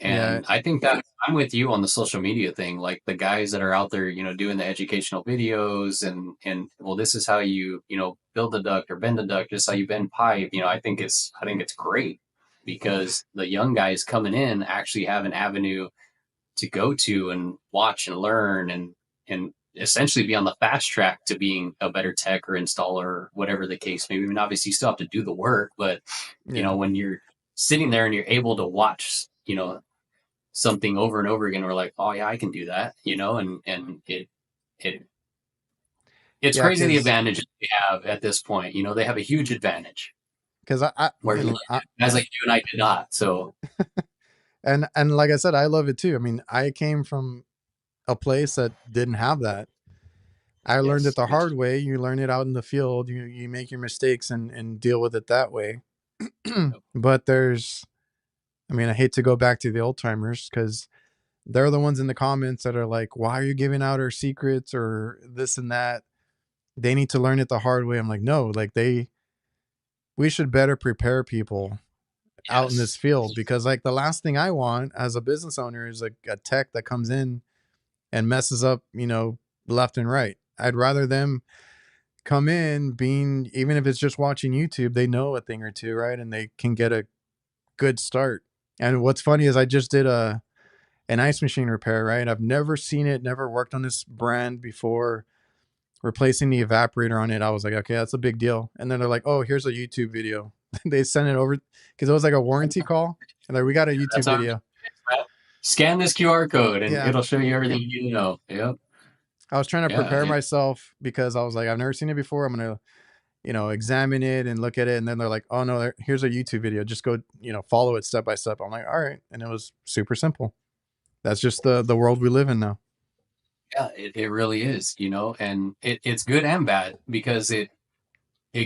Yeah, And I think that I'm with you on the social media thing, like the guys that are out there, you know, doing the educational videos and well, this is how you know, build a duct or bend a duct, this is how you bend pipe. You know, I think it's great because the young guys coming in actually have an avenue to go to and watch and learn and essentially be on the fast track to being a better tech or installer or whatever the case may be. I mean, obviously you still have to do the work, but you yeah, know, when you're sitting there and you're able to watch, you know, something over and over again, we're like, oh yeah, I can do that, you know, and it it's yeah. crazy the Because advantages they have at this point. You know, they have a huge advantage I where and guys like you and I did not. So and like I said, I love it too. I mean, I came from a place that didn't have that. I learned it yes, the me too. hard way. You learn it out in the field. You make your mistakes and deal with it that way. But there's, I mean, I hate to go back to the old timers because they're the ones in the comments that are like, "Why are you giving out our secrets or this and that?" They need to learn it the hard way. I'm like, no, like we should better prepare people out in this Yes, field, because like the last thing I want as a business owner is like a tech that comes in and messes up, you know, left and right. I'd rather them come in being, even if it's just watching YouTube, they know a thing or two, right? And they can get a good start. And what's funny is I just did a an ice machine repair, right? I've never seen it, never worked on this brand before. Replacing the evaporator on it, I was like, okay, that's a big deal. And then they're like, oh, here's a YouTube video. They sent it over because it was like a warranty call. And like, we got a YouTube that's how video. scan this QR code and Yeah. it'll show you everything you need to know. Yep. I was trying to Yeah. prepare myself because I was like, I've never seen it before. I'm going to, you know, examine it and look at it. And then they're like, oh, no, here's a YouTube video. Just go, you know, follow it step by step. I'm like, all right. And it was super simple. That's just the world we live in now. Yeah, it really is, you know, and it's good and bad because it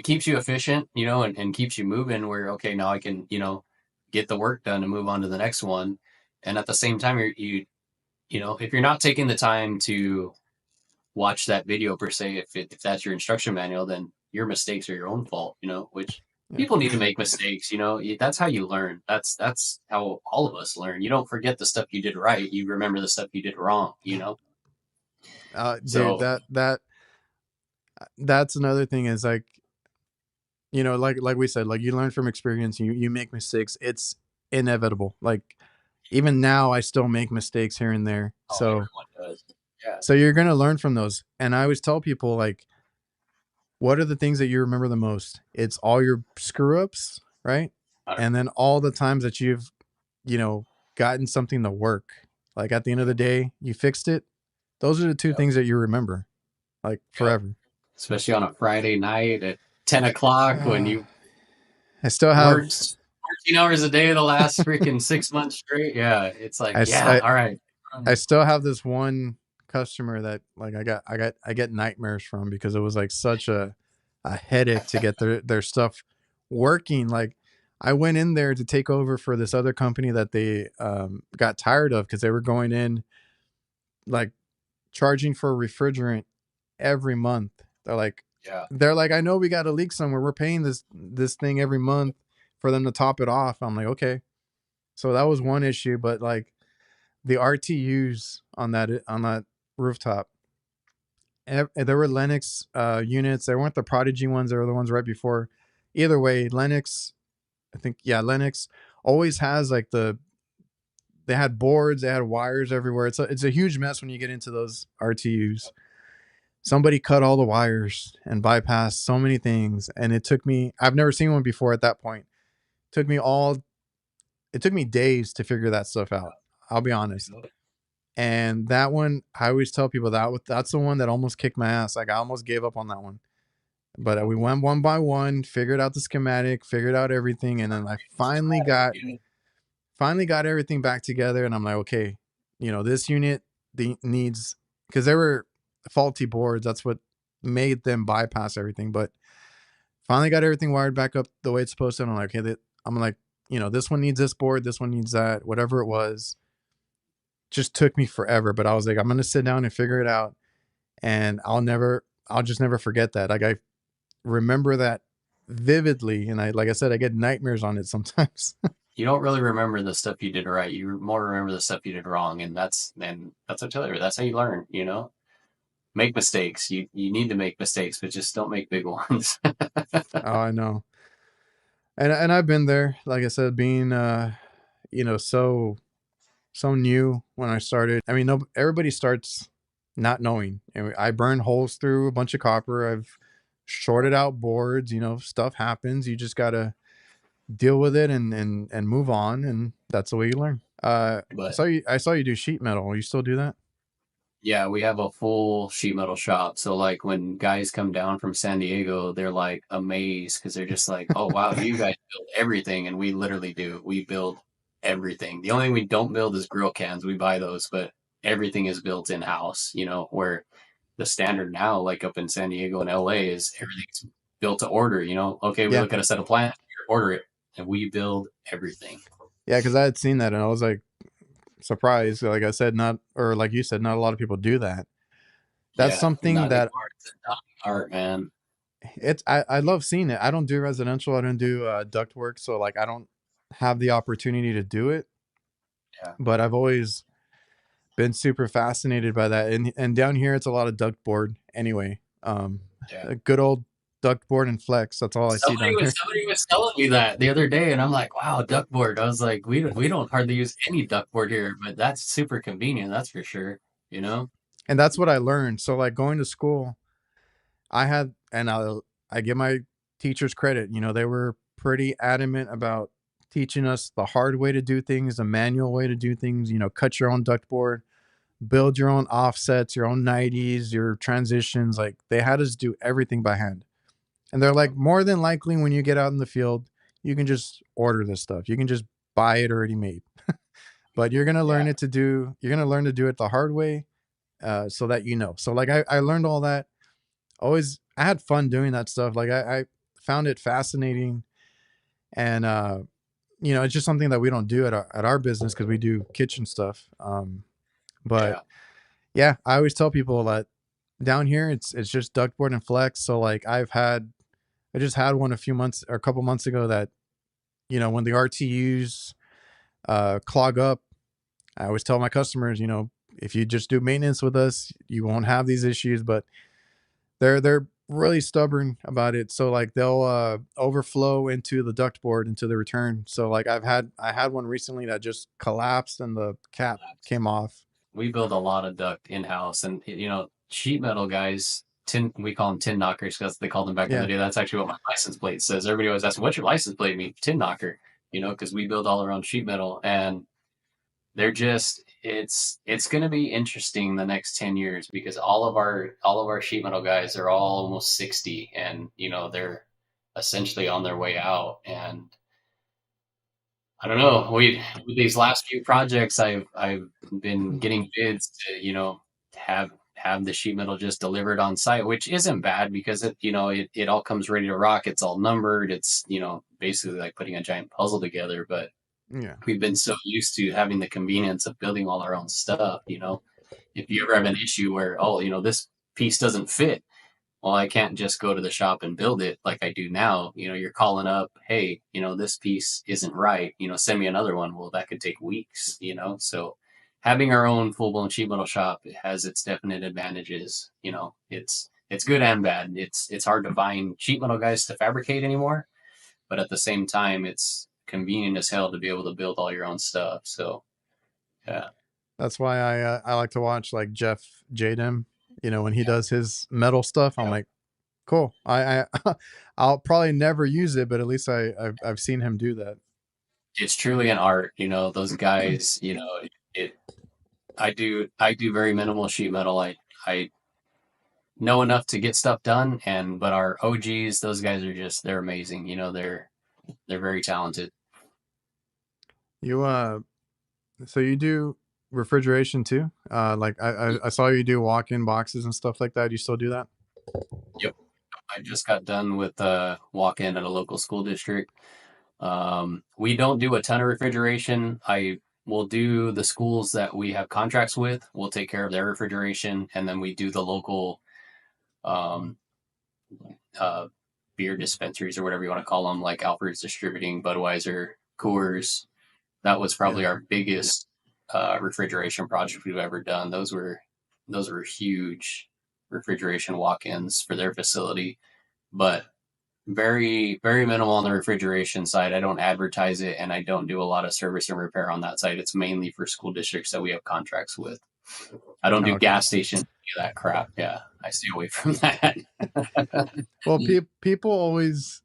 keeps you efficient, you know, and keeps you moving where, okay, now I can, you know, get the work done and move on to the next one. And at the same time, you know, if you're not taking the time to watch that video per se, if that's your instruction manual, then your mistakes are your own fault, you know, which Yeah. people need to make mistakes, you know, that's how you learn. That's how all of us learn. You don't forget the stuff you did right. You remember the stuff you did wrong, you know? Dude, So that's another thing is like, you know, like we said, like you learn from experience, you make mistakes. It's inevitable. Like even now I still make mistakes here and there. oh, So everyone does. Yeah. you're going to learn from those. And I always tell people like, what are the things that you remember the most? It's all your screw ups, right? And then all the times that you've, you know, gotten something to work. Like at the end of the day, you fixed it. Those are the two Yep. things that you remember like Yep. forever. Especially on a Friday night at 10 o'clock when Uh, you I still have, worked 14 hours a day the last freaking 6 months straight. Yeah. It's like, I, s- yeah, all right. I still have this one customer that like I get nightmares from because it was like such a a headache to get their stuff working. Like I went in there to take over for this other company that they got tired of because they were going in like charging for refrigerant every month. They're like, Yeah. I know we got a leak somewhere. We're paying this thing every month for them to top it off. I'm like, okay. So that was one issue, but like the RTUs on that rooftop, there were Lennox units. They weren't the Prodigy ones. They were the ones right before. Either way, Lennox, I think, yeah, Lennox always has like they had boards, they had wires everywhere. It's a huge mess when you get into those RTUs. Somebody cut all the wires and bypassed so many things, and it took me. I've never seen one before at that point. Took me all. It took me days to figure that stuff out. I'll be honest. And that one, I always tell people that's the one that almost kicked my ass. Like I almost gave up on that one. But we went one by one, figured out the schematic, figured out everything, and then I finally got everything back together. And I'm like, okay, this unit needs, because there were faulty boards. That's what made them bypass everything. But finally got everything wired back up the way it's supposed to. And I'm like, okay, I'm like, this one needs this board, this one needs that, whatever it was. Just took me forever, but I was like, I'm gonna sit down and figure it out, and I'll just never forget that. Like I remember that vividly, and like I said, I get nightmares on it sometimes. You don't really remember the stuff you did right. You more remember the stuff you did wrong, and that's what I tell you. That's how you learn. Make mistakes. You need to make mistakes, but just don't make big ones. Oh, I know, and I've been there. Like I said, being so new when I started. I mean, no, everybody starts not knowing. And I burned holes through a bunch of copper. I've shorted out boards. Stuff happens. You just gotta deal with it and move on, and that's the way you learn. But I saw you do sheet metal. You still do that? yeah, we have a full sheet metal shop. So like when guys come down from San Diego, they're like amazed because they're just like, "Oh wow, you guys build everything," and we literally do. We build everything. The only thing we don't build is grill cans. We buy those, but everything is built in house. Where the standard now, like up in San Diego and LA, is everything's built to order. Okay, we Yeah, look at a set of plans, order it, and we build everything. yeah. Because I had seen that and I was like surprised. Like I said, not or like you said, not a lot of people do that. That's Yeah, something not that anymore. It's not art, man. I love seeing it. I don't do residential. I don't do duct work, so like I don't have the opportunity to do it. Yeah, But I've always been super fascinated by that. And down here, it's a lot of duct board anyway. yeah. A good old duct board and flex. That's all I see down here. Somebody was telling me that the other day, and I'm like, wow, duckboard. I was like, we don't hardly use any duckboard here, but that's super convenient, that's for sure. You know? And that's what I learned. So like going to school, I had, and I give my teachers credit. They were pretty adamant about teaching us the hard way to do things, the manual way to do things. Cut your own duct board, build your own offsets, your own 90s, your transitions. Like they had us do everything by hand. And they're like, more than likely, when you get out in the field, you can just order this stuff. You can just buy it already made. But Yeah. you're gonna learn to do it the hard way, so that you know. So like I learned all that. Always, I had fun doing that stuff. Like I found it fascinating, and it's just something that we don't do at our business because we do kitchen stuff. But Yeah. yeah, I always tell people that down here it's just ductboard and flex. So like I just had one a couple months ago that when the RTUs clog up, I always tell my customers, if you just do maintenance with us, you won't have these issues. But they're really stubborn about it. So like they'll overflow into the duct board into the return. So like I had one recently that just collapsed and the cap came off. We build a lot of duct in house, and sheet metal guys. We call them tin knockers because they called them back in the Yeah. day. That's actually what my license plate says. Everybody always asks, "What's your license plate mean?" Tin knocker. Because we build all around sheet metal, and they're just it's going to be interesting the next 10 years because all of our sheet metal guys are all almost 60, and they're essentially on their way out. And I don't know, with these last few projects, I've been getting bids to have have the sheet metal just delivered on site, which isn't bad because it all comes ready to rock. It's all numbered. It's, basically like putting a giant puzzle together. But Yeah. we've been so used to having the convenience of building all our own stuff. If you ever have an issue where, this piece doesn't fit, well, I can't just go to the shop and build it like I do now. You're calling up, hey, this piece isn't right. Send me another one. Well, that could take weeks. So having our own full blown sheet metal shop has its definite advantages. It's good and bad. It's hard to find sheet metal guys to fabricate anymore, but at the same time, it's convenient as hell to be able to build all your own stuff. So yeah. That's why I like to watch like Jeff Jadem. When he does his metal stuff, I'm like, cool. I'll probably never use it, but at least I've seen him do that. It's truly an art. Those guys. I do very minimal sheet metal. I know enough to get stuff done, but our OGs, those guys are they're amazing. They're very talented. So you do refrigeration too? Like I saw you do walk-in boxes and stuff like that. You still do that? Yep. I just got done with walk-in at a local school district. We don't do a ton of refrigeration. I will do the schools that we have contracts with. We'll take care of their refrigeration, and then we do the local beer dispensaries or whatever you want to call them, like Alfred's Distributing, Budweiser, Coors. That was probably our biggest refrigeration project we've ever done. Those were huge refrigeration walk-ins for their facility, but very, very minimal on the refrigeration side. I don't advertise it, and I don't do a lot of service and repair on that side. It's mainly for school districts that we have contracts with. I don't do gas stations, that crap. Yeah, I stay away from that. Well, people always,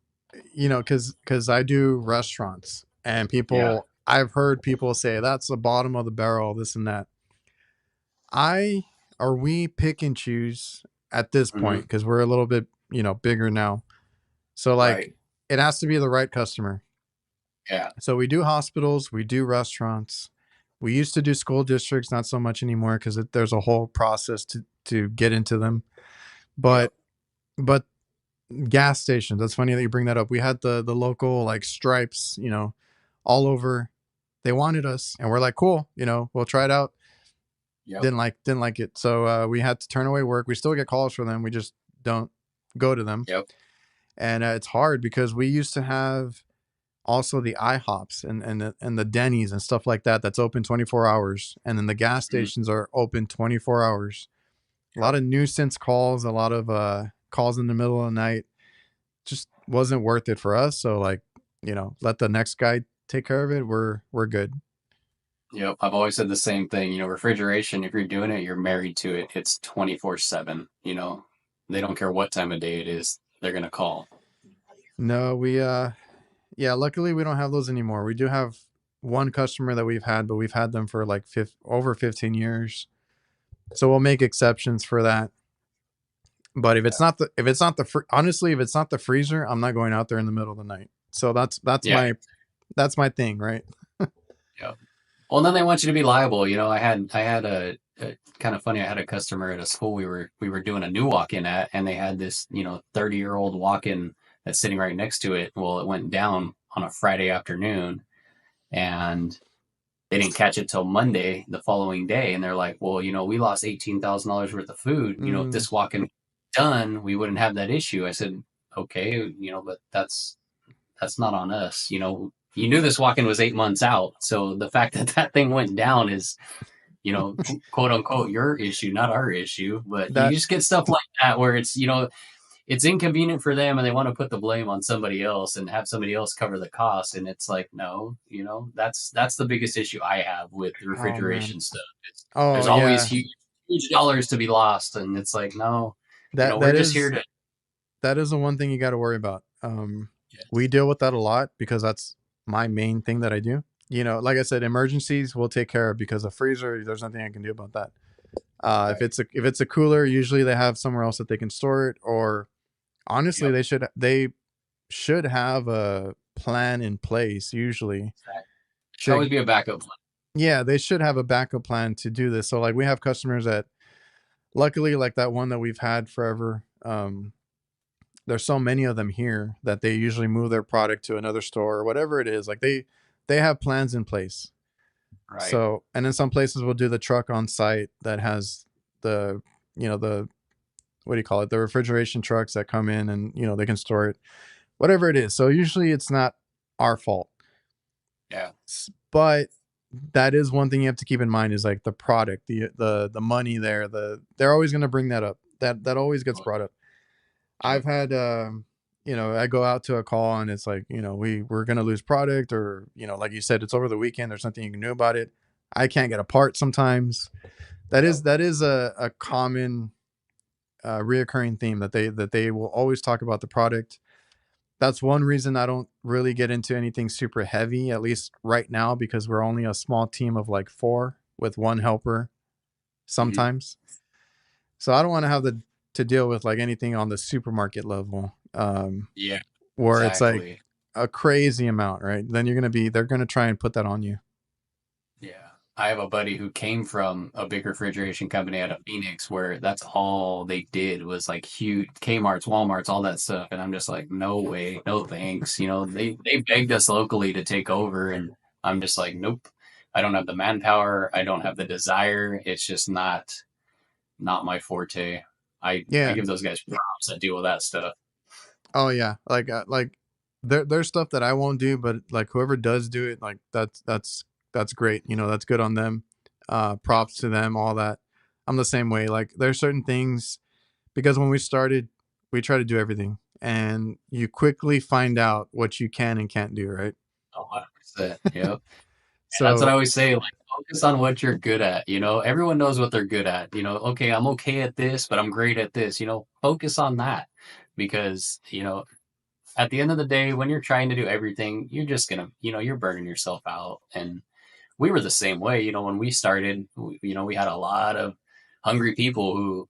because I do restaurants, and people, I've heard people say that's the bottom of the barrel, this and that. We pick and choose at this point because we're a little bit, bigger now. So like it has to be the right customer. Yeah. So we do hospitals, we do restaurants. We used to do school districts, not so much anymore because there's a whole process to get into them. But gas stations, that's funny that you bring that up. We had the local like Stripes, all over. They wanted us, and we're like, cool, we'll try it out. Yep. Didn't like it. So we had to turn away work. We still get calls from them. We just don't go to them. Yep. And it's hard because we used to have also the IHOPs and the Denny's and stuff like that. That's open 24 hours. And then the gas stations are open 24 hours. A lot of nuisance calls, a lot of calls in the middle of the night. Just wasn't worth it for us. So like, let the next guy take care of it. We're good. Yep. I've always said the same thing. Refrigeration, if you're doing it, you're married to it. It's 24/7. They don't care what time of day it is. They're going to call. No, luckily we don't have those anymore. We do have one customer that we've had, but we've had them for like over 15 years. So we'll make exceptions for that. But if it's not honestly, if it's not the freezer, I'm not going out there in the middle of the night. So that's my thing, right? Yeah. Well, and then they want you to be liable. I had a kind of funny. I had a customer at a school we were doing a new walk-in at, and they had this 30-year-old walk-in that's sitting right next to it. Well, it went down on a Friday afternoon, and they didn't catch it till Monday the following day. And they're like, well, we lost $18,000 worth of food. If this walk-in was done, we wouldn't have that issue. I said, okay, but that's not on us. You knew this walk-in was 8 months out. So the fact that thing went down is, quote unquote, your issue, not our issue. But you just get stuff like that where it's, it's inconvenient for them and they want to put the blame on somebody else and have somebody else cover the cost. And it's like, no, that's the biggest issue I have with the refrigeration stuff. There's always huge dollars to be lost. And it's like, no, we're just here to. That is the one thing you got to worry about. We deal with that a lot because that's my main thing that I do. Like I said, emergencies we'll take care of because a freezer, there's nothing I can do about that. If it's a cooler, usually they have somewhere else that they can store it, or honestly, they should have a plan in place. Usually, should always be a backup plan. Yeah, they should have a backup plan to do this. So like we have customers that Luckily, like that one that we've had forever, there's so many of them here that they usually move their product to another store or whatever it is. Like they have plans in place. Right. So, and then some places will do the truck on site that has the, the, what do you call it? The refrigeration trucks that come in and, they can store it, whatever it is. So usually it's not our fault. Yeah. But that is one thing you have to keep in mind is like the product, the money there, they're always going to bring that up. That always gets brought up. Yep. I've had, I go out to a call and it's like, we're going to lose product or, like you said, it's over the weekend. There's nothing you can do about it. I can't get a part sometimes. Yep. That is a common, reoccurring theme that they will always talk about the product. That's one reason I don't really get into anything super heavy, at least right now, because we're only a small team of like 4 with one helper Mhm. sometimes. So I don't want to have to deal with like anything on the supermarket level, Yeah. where it's like Exactly. a crazy amount, right? Then they're gonna try and put that on you. Yeah. I have a buddy who came from a big refrigeration company out of Phoenix where that's all they did was like huge Kmart's, Walmart's, all that stuff. And I'm just like, no way, no thanks. They begged us locally to take over, and I'm just like, nope. I don't have the manpower. I don't have the desire. It's just not my forte. I Yeah. give those guys props that deal with that stuff. Oh yeah. Like there's stuff that I won't do, but like whoever does do it, like that's great. That's good on them. Props to them, all that. I'm the same way. Like there's certain things because when we started, we try to do everything and you quickly find out what you can and can't do, right? 100%. Yep. And that's what I So, always say, like focus on what you're good at. Everyone knows what they're good at. Okay, I'm okay at this, but I'm great at this. Focus on that because, at the end of the day, when you're trying to do everything, you're just gonna, you're burning yourself out. And we were the same way. When we started, we had a lot of hungry people who,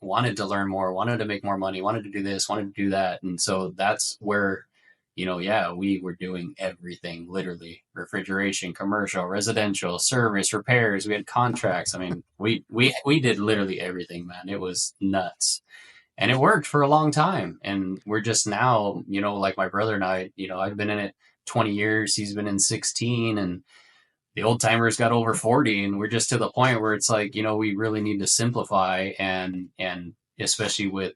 wanted to learn more, wanted to make more money, wanted to do this, wanted to do that. And so that's where, yeah, we were doing everything literally refrigeration, commercial, residential, service, repairs. We had contracts. I mean, we did literally everything, man. It was nuts. And it worked for a long time. And we're just now, like my brother and I, I've been in it 20 years. He's been in 16, and the old timers got over 40, and we're just to the point where it's like, we really need to simplify, and especially with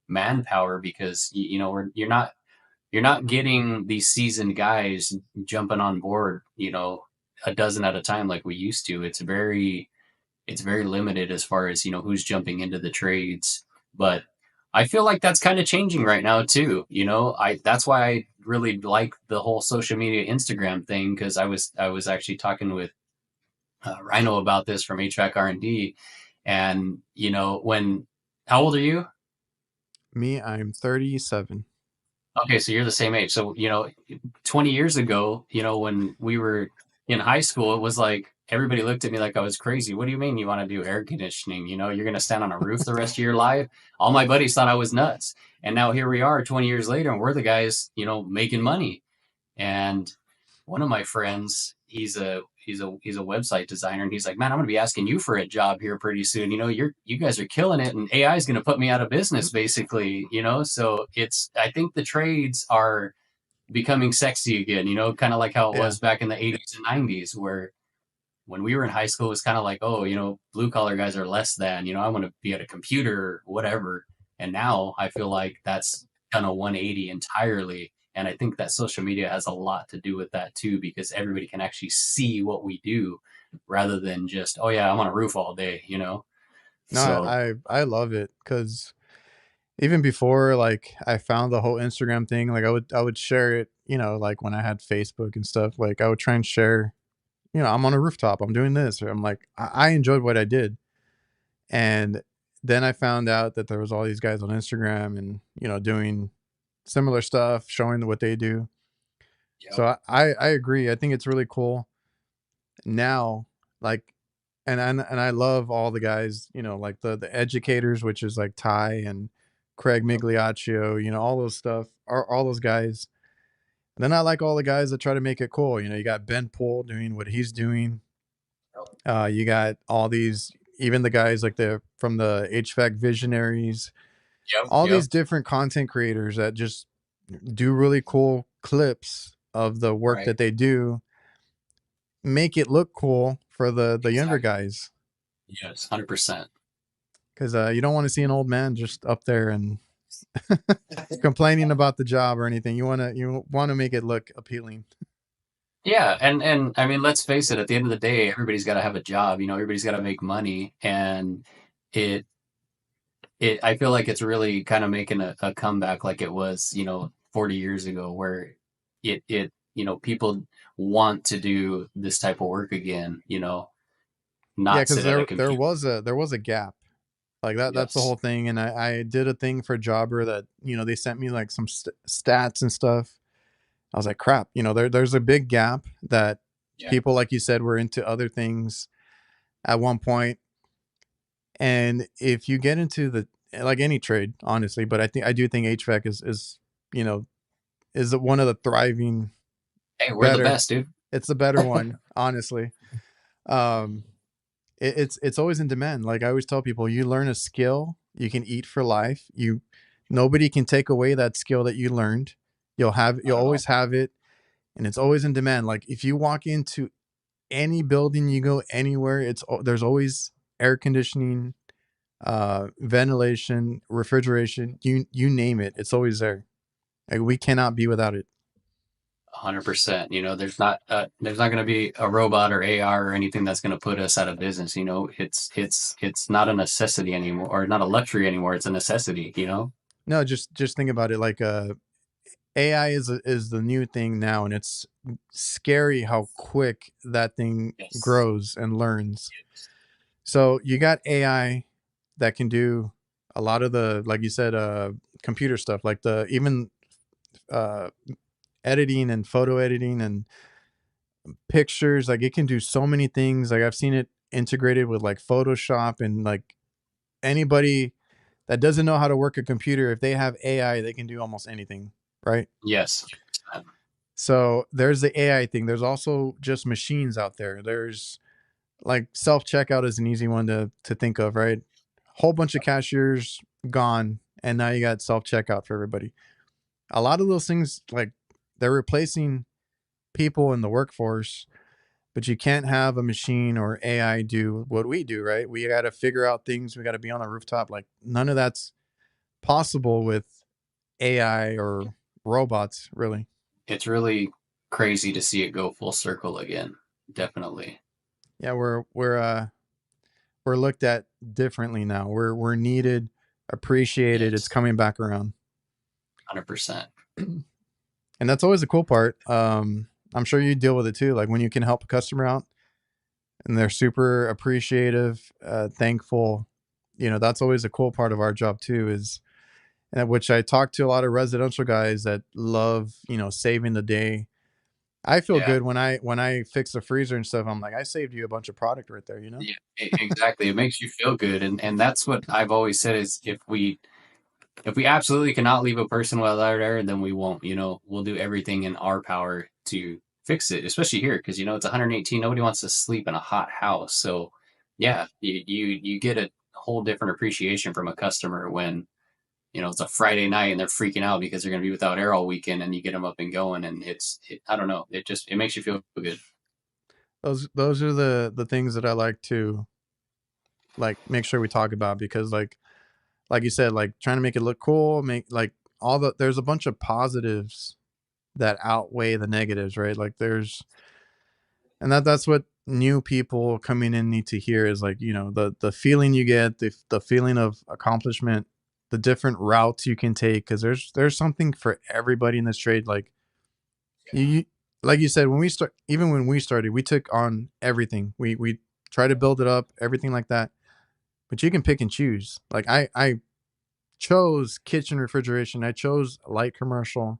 manpower, because you're not getting these seasoned guys jumping on board, a dozen at a time like we used to. It's very limited as far as, who's jumping into the trades. But I feel like that's kind of changing right now too. That's why I really like the whole social media Instagram thing, because I was actually talking with Rhino about this from HVAC R&D. And when how old are you? me, I'm 37. Okay, so you're the same age. So 20 years ago, when we were in high school, it was like everybody looked at me like I was crazy. What do you mean you want to do air conditioning? You're going to stand on a roof the rest of your life? All my buddies thought I was nuts. And now here we are 20 years later, and we're the guys, making money. And one of my friends, he's a website designer, and he's like, "Man, I'm going to be asking you for a job here pretty soon. You guys are killing it, and AI is going to put me out of business, basically. So I think the trades are becoming sexy again. Kind of like how it Yeah. was back in the 80s and 90s, where when we were in high school, it was kind of like, oh, blue collar guys are less than. I want to be at a computer, or whatever. And now I feel like that's done a 180 entirely. And I think that social media has a lot to do with that too, because everybody can actually see what we do rather than just, oh yeah, I'm on a roof all day. No, So I love it because even before like I found the whole Instagram thing, like I would share it, like when I had Facebook and stuff, like I would try and share, I'm on a rooftop, I'm doing this, or I'm like, I enjoyed what I did. And then I found out that there was all these guys on Instagram and, doing similar stuff, showing what they do. yep, So I agree. I think it's really cool now, like, and I love all the guys, like the educators, which is like Ty and Craig yep, Migliaccio, all those stuff, are all those guys. And then I like all the guys that try to make it cool. You got Ben Poole doing what he's doing. yep, You got all these, even the guys like the from the HVAC visionaries, Yep. all Yep. these different content creators that just do really cool clips of the work Right. that they do, make it look cool for the younger Exactly. guys. Yes. 100%. Because you don't want to see an old man just up there and complaining about the job or anything. You want to make it look appealing. Yeah, and I mean, let's face it. At the end of the day, everybody's got to have a job. Everybody's got to make money, and it I feel like it's really kind of making a comeback, like it was 40 years ago, where people want to do this type of work again. Yeah, Not because sit at a there computer. was a gap like that's the whole Yes. thing. And I did a thing for Jobber that they sent me like some stats and stuff. I was like, crap, there's a big gap that Yeah. people, like you said, were into other things at one point. And if you get into the like any trade, honestly, but I do think HVAC is you know is one of the thriving Hey, we're the better. best, dude. It's the better one, honestly. Um, it's always in demand. Like I always tell people, you learn a skill, you can eat for life. Nobody can take away that skill that you learned. You'll Not at all. always have it, and it's always in demand. Like if you walk into any building, you go anywhere, there's always air conditioning, ventilation, refrigeration, you name it, it's always there. Like we cannot be without it. 100%. There's not going to be a robot or AR or anything that's going to put us out of business. It's not a necessity anymore, or not a luxury anymore. It's a necessity. No, just think about it. Like AI is the new thing now, and it's scary how quick that thing Yes. grows and learns. So you got AI that can do a lot of the, like you said, computer stuff, like the even uh editing and photo editing and pictures. Like it can do so many things. Like I've seen it integrated with like Photoshop, and like anybody that doesn't know how to work a computer, if they have AI, they can do almost anything, right? Yes. 100%. So there's the AI thing. There's also just machines out there. There's like self checkout is an easy one to think of, right? Whole bunch of cashiers gone, and now you got self checkout for everybody. A lot of those things, like they're replacing people in the workforce, but you can't have a machine or AI do what we do, right? We got to figure out things. We got to be on the rooftop. Like none of that's possible with AI or robots, really. It's really crazy to see it go full circle again. Definitely. Yeah, we're looked at differently now. We're needed, appreciated. It's Yes. coming back around, 100%. and that's always the cool part. I'm sure you deal with it too. Like when you can help a customer out and they're super appreciative, thankful. That's always a cool part of our job too. Is and which I talk to a lot of residential guys that love, saving the day. I feel Yeah. good when I fix the freezer and stuff. I'm like, I saved you a bunch of product right there. Yeah. Exactly. It makes you feel good, and that's what I've always said is if we absolutely cannot leave a person without air, then we won't. We'll do everything in our power to fix it, especially here because it's 118. Nobody wants to sleep in a hot house. So, yeah, you get a whole different appreciation from a customer when it's a Friday night and they're freaking out because they're going to be without air all weekend, and you get them up and going, and I don't know, it makes you feel good. Those are the things that I like to like make sure we talk about, because like you said, like trying to make it look cool, make like there's a bunch of positives that outweigh the negatives, right? Like and that's what new people coming in need to hear, is like, the feeling you get, the feeling of accomplishment, the different routes you can take, because there's something for everybody in this trade. Like you like you said, when we started, we took on everything. We try to build it up, everything like that. But you can pick and choose. Like I chose kitchen refrigeration. I chose light commercial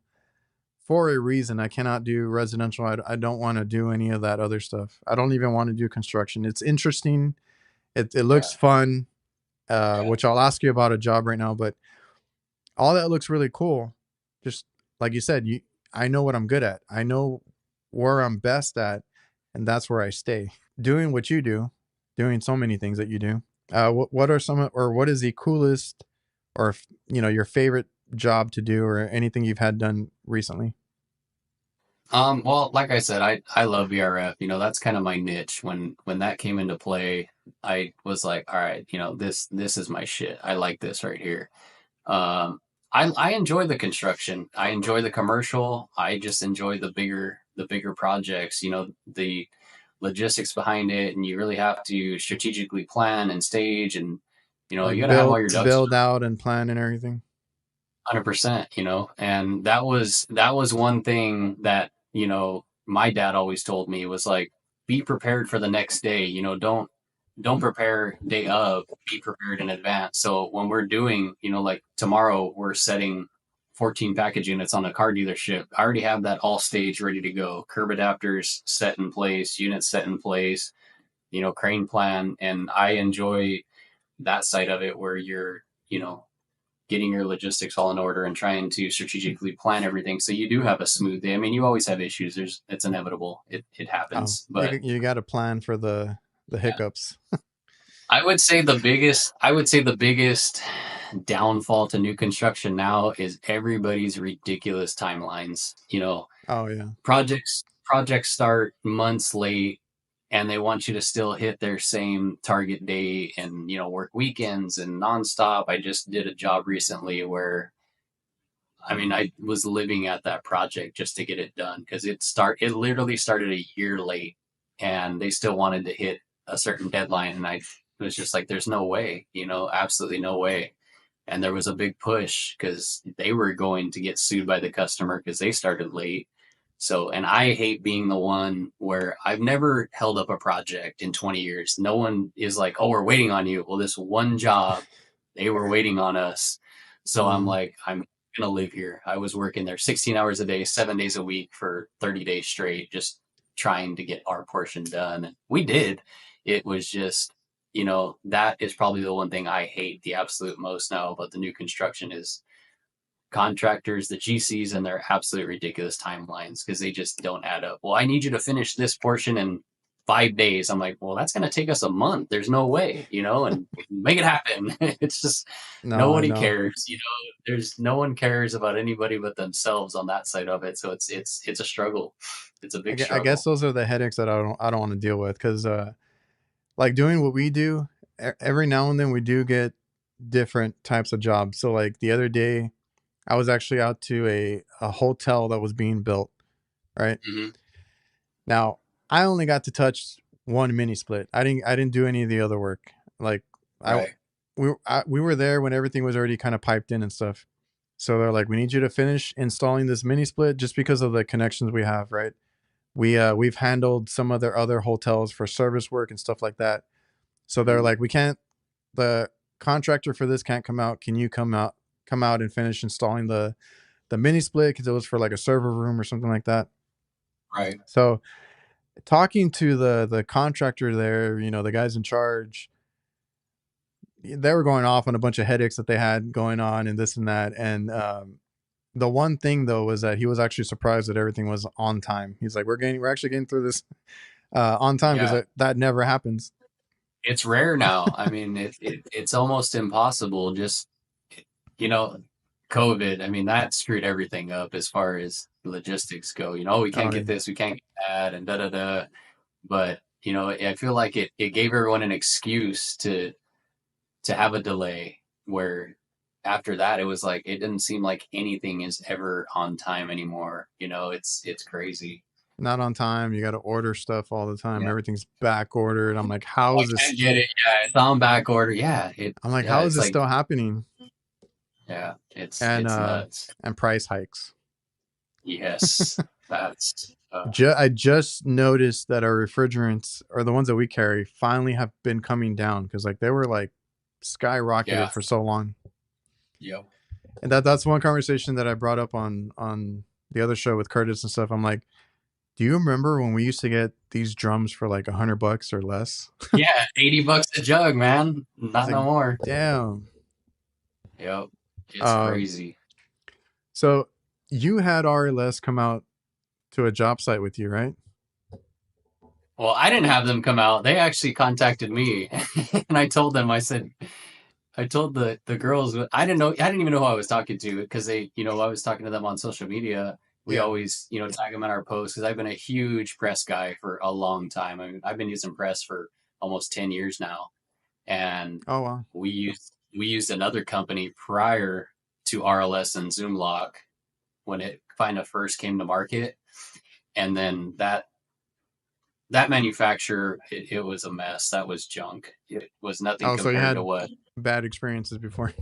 for a reason. I cannot do residential. I don't want to do any of that other stuff. I don't even want to do construction. It's interesting. It Yeah. looks fun, Yeah. which I'll ask you about a job right now. But all that looks really cool. Just like you said, I know what I'm good at. I know where I'm best at, and that's where I stay. Doing what you do, doing so many things that you do. What are some, or what is the coolest, or your favorite job to do, or anything you've had done recently? Well, like I said, I love VRF. That's kind of my niche. When that came into play, I was like, all right, this is my shit. I like this right here. Um, I enjoy the construction. I enjoy the commercial. I just enjoy the bigger projects. The logistics behind it, and you really have to strategically plan and stage, and Like you got to have all your ducks build out and plan and everything. 100%, and that was one thing that, my dad always told me was like, be prepared for the next day, don't prepare day of, be prepared in advance. So when we're doing, like tomorrow, we're setting 14 package units on a car dealership. I already have that all staged, ready to go. Curb adapters set in place, units set in place, crane plan. And I enjoy that side of it where you're, getting your logistics all in order and trying to strategically plan everything so you do have a smooth day. I mean, you always have issues. It's inevitable. It Oh, happens. But you got to plan for the yeah, hiccups. I would say the biggest downfall to new construction now is everybody's ridiculous timelines. Oh yeah. Projects start months late, and they want you to still hit their same target date, and work weekends and nonstop. I just did a job recently where, I mean, I was living at that project just to get it done because it literally started a year late, and they still wanted to hit a certain deadline, and I was just like, there's no way, absolutely no way. And there was a big push because they were going to get sued by the customer because they started late. So, and I hate being the one where I've never held up a project in 20 years. No one is like, oh, we're waiting on you. Well, this one job, they were waiting on us. So I'm Mm. like, I'm going to live here. I was working there 16 hours a day, 7 days a week for 30 days straight, just trying to get our portion done. And we did. It was just, that is probably the one thing I hate the absolute most now about the new construction is contractors, the GCs, and their absolute ridiculous timelines because they just don't add up. Well, I need you to finish this portion in 5 days. I'm like, well, that's going to take us a month. There's no way, and make it happen. It's just No, I nobody know. cares. There's no one cares about anybody but themselves on that side of it. So it's a struggle. It's a big I guess struggle. those are the headaches that I don't want to deal with, because like doing what we do, every now and then we do get different types of jobs. So like the other day, I was actually out to a hotel that was being built. Right Hmm. now, I only got to touch one mini split. I didn't do any of the other work. Like I Right. we were there when everything was already kind of piped in and stuff. So they're like, we need you to finish installing this mini split just because of the connections we have, right? We've handled some of their other hotels for service work and stuff like that. So they're Hmm. like, we can't, the contractor for this can't come out. Can you come out and finish installing the mini split, because it was for like a server room or something like that. Right. So talking to the contractor there, the guys in charge, they were going off on a bunch of headaches that they had going on and this and that. And the one thing though was that he was actually surprised that everything was on time. He's like, we're actually getting through this on time, because Yeah. that never happens. It's rare now. I mean, it's almost impossible. Just you know, COVID. I mean, that screwed everything up as far as logistics go. We Oh can't yeah. get this, we can't get that, and da da da. But I feel like it gave everyone an excuse to have a delay. Where after that, it was like it didn't seem like anything is ever on time anymore. It's crazy. Not on time. You got to order stuff all the time. Yeah. Everything's back ordered. I'm like, Oh, I can't get it. Yeah, it's on back order. Yeah, how is it's this like, still happening? yeah, it's And it's nuts. price hikes. Yes, that's I just noticed that our refrigerants, or the ones that we carry, finally have been coming down, because like they were like skyrocketed yeah, for so long. yep, And that's one conversation that I brought up on the other show with Curtis and stuff. I'm like, do you remember when we used to get these drums for like $100 or less? yeah. $80 a jug, man. I was Not like, no more. damn. Yep, it's Um, crazy. so you had RLS come out to a job site with you, right? Well, I didn't have them come out. They actually contacted me, and I told them. I told the girls. I didn't know. I didn't even know who I was talking to because they, I was talking to them on social media. We Yeah. always, tag them in our posts because I've been a huge press guy for a long time. I mean, I've been using press for almost 10 years now, and Oh wow. we used another company prior to RLS and Zoomlock when it kind of first came to market, and then that manufacturer, it was a mess. That was junk. It was nothing Oh, so you compared to had what bad experiences before.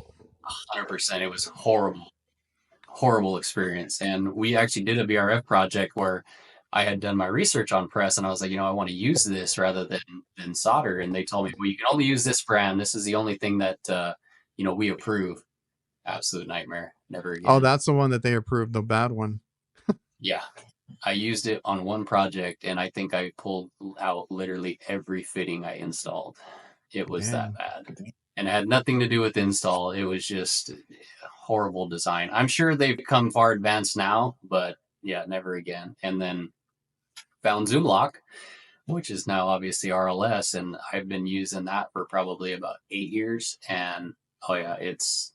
100%. It was horrible, horrible experience. And we actually did a BRF project where I had done my research on press, and I was like, I want to use this rather than solder. And they told me, well, you can only use this brand. This is the only thing that we approve. Absolute nightmare. Never Oh, again. that's the one that they approved, the bad one. Yeah. I used it on one project, and I think I pulled out literally every fitting I installed. It was that Dang. bad. And it had nothing to do with install. It was just horrible design. I'm sure they've become far advanced now, but yeah, never again. And then found Zoomlock, which is now obviously RLS, and I've been using that for probably about 8 years. And oh yeah, it's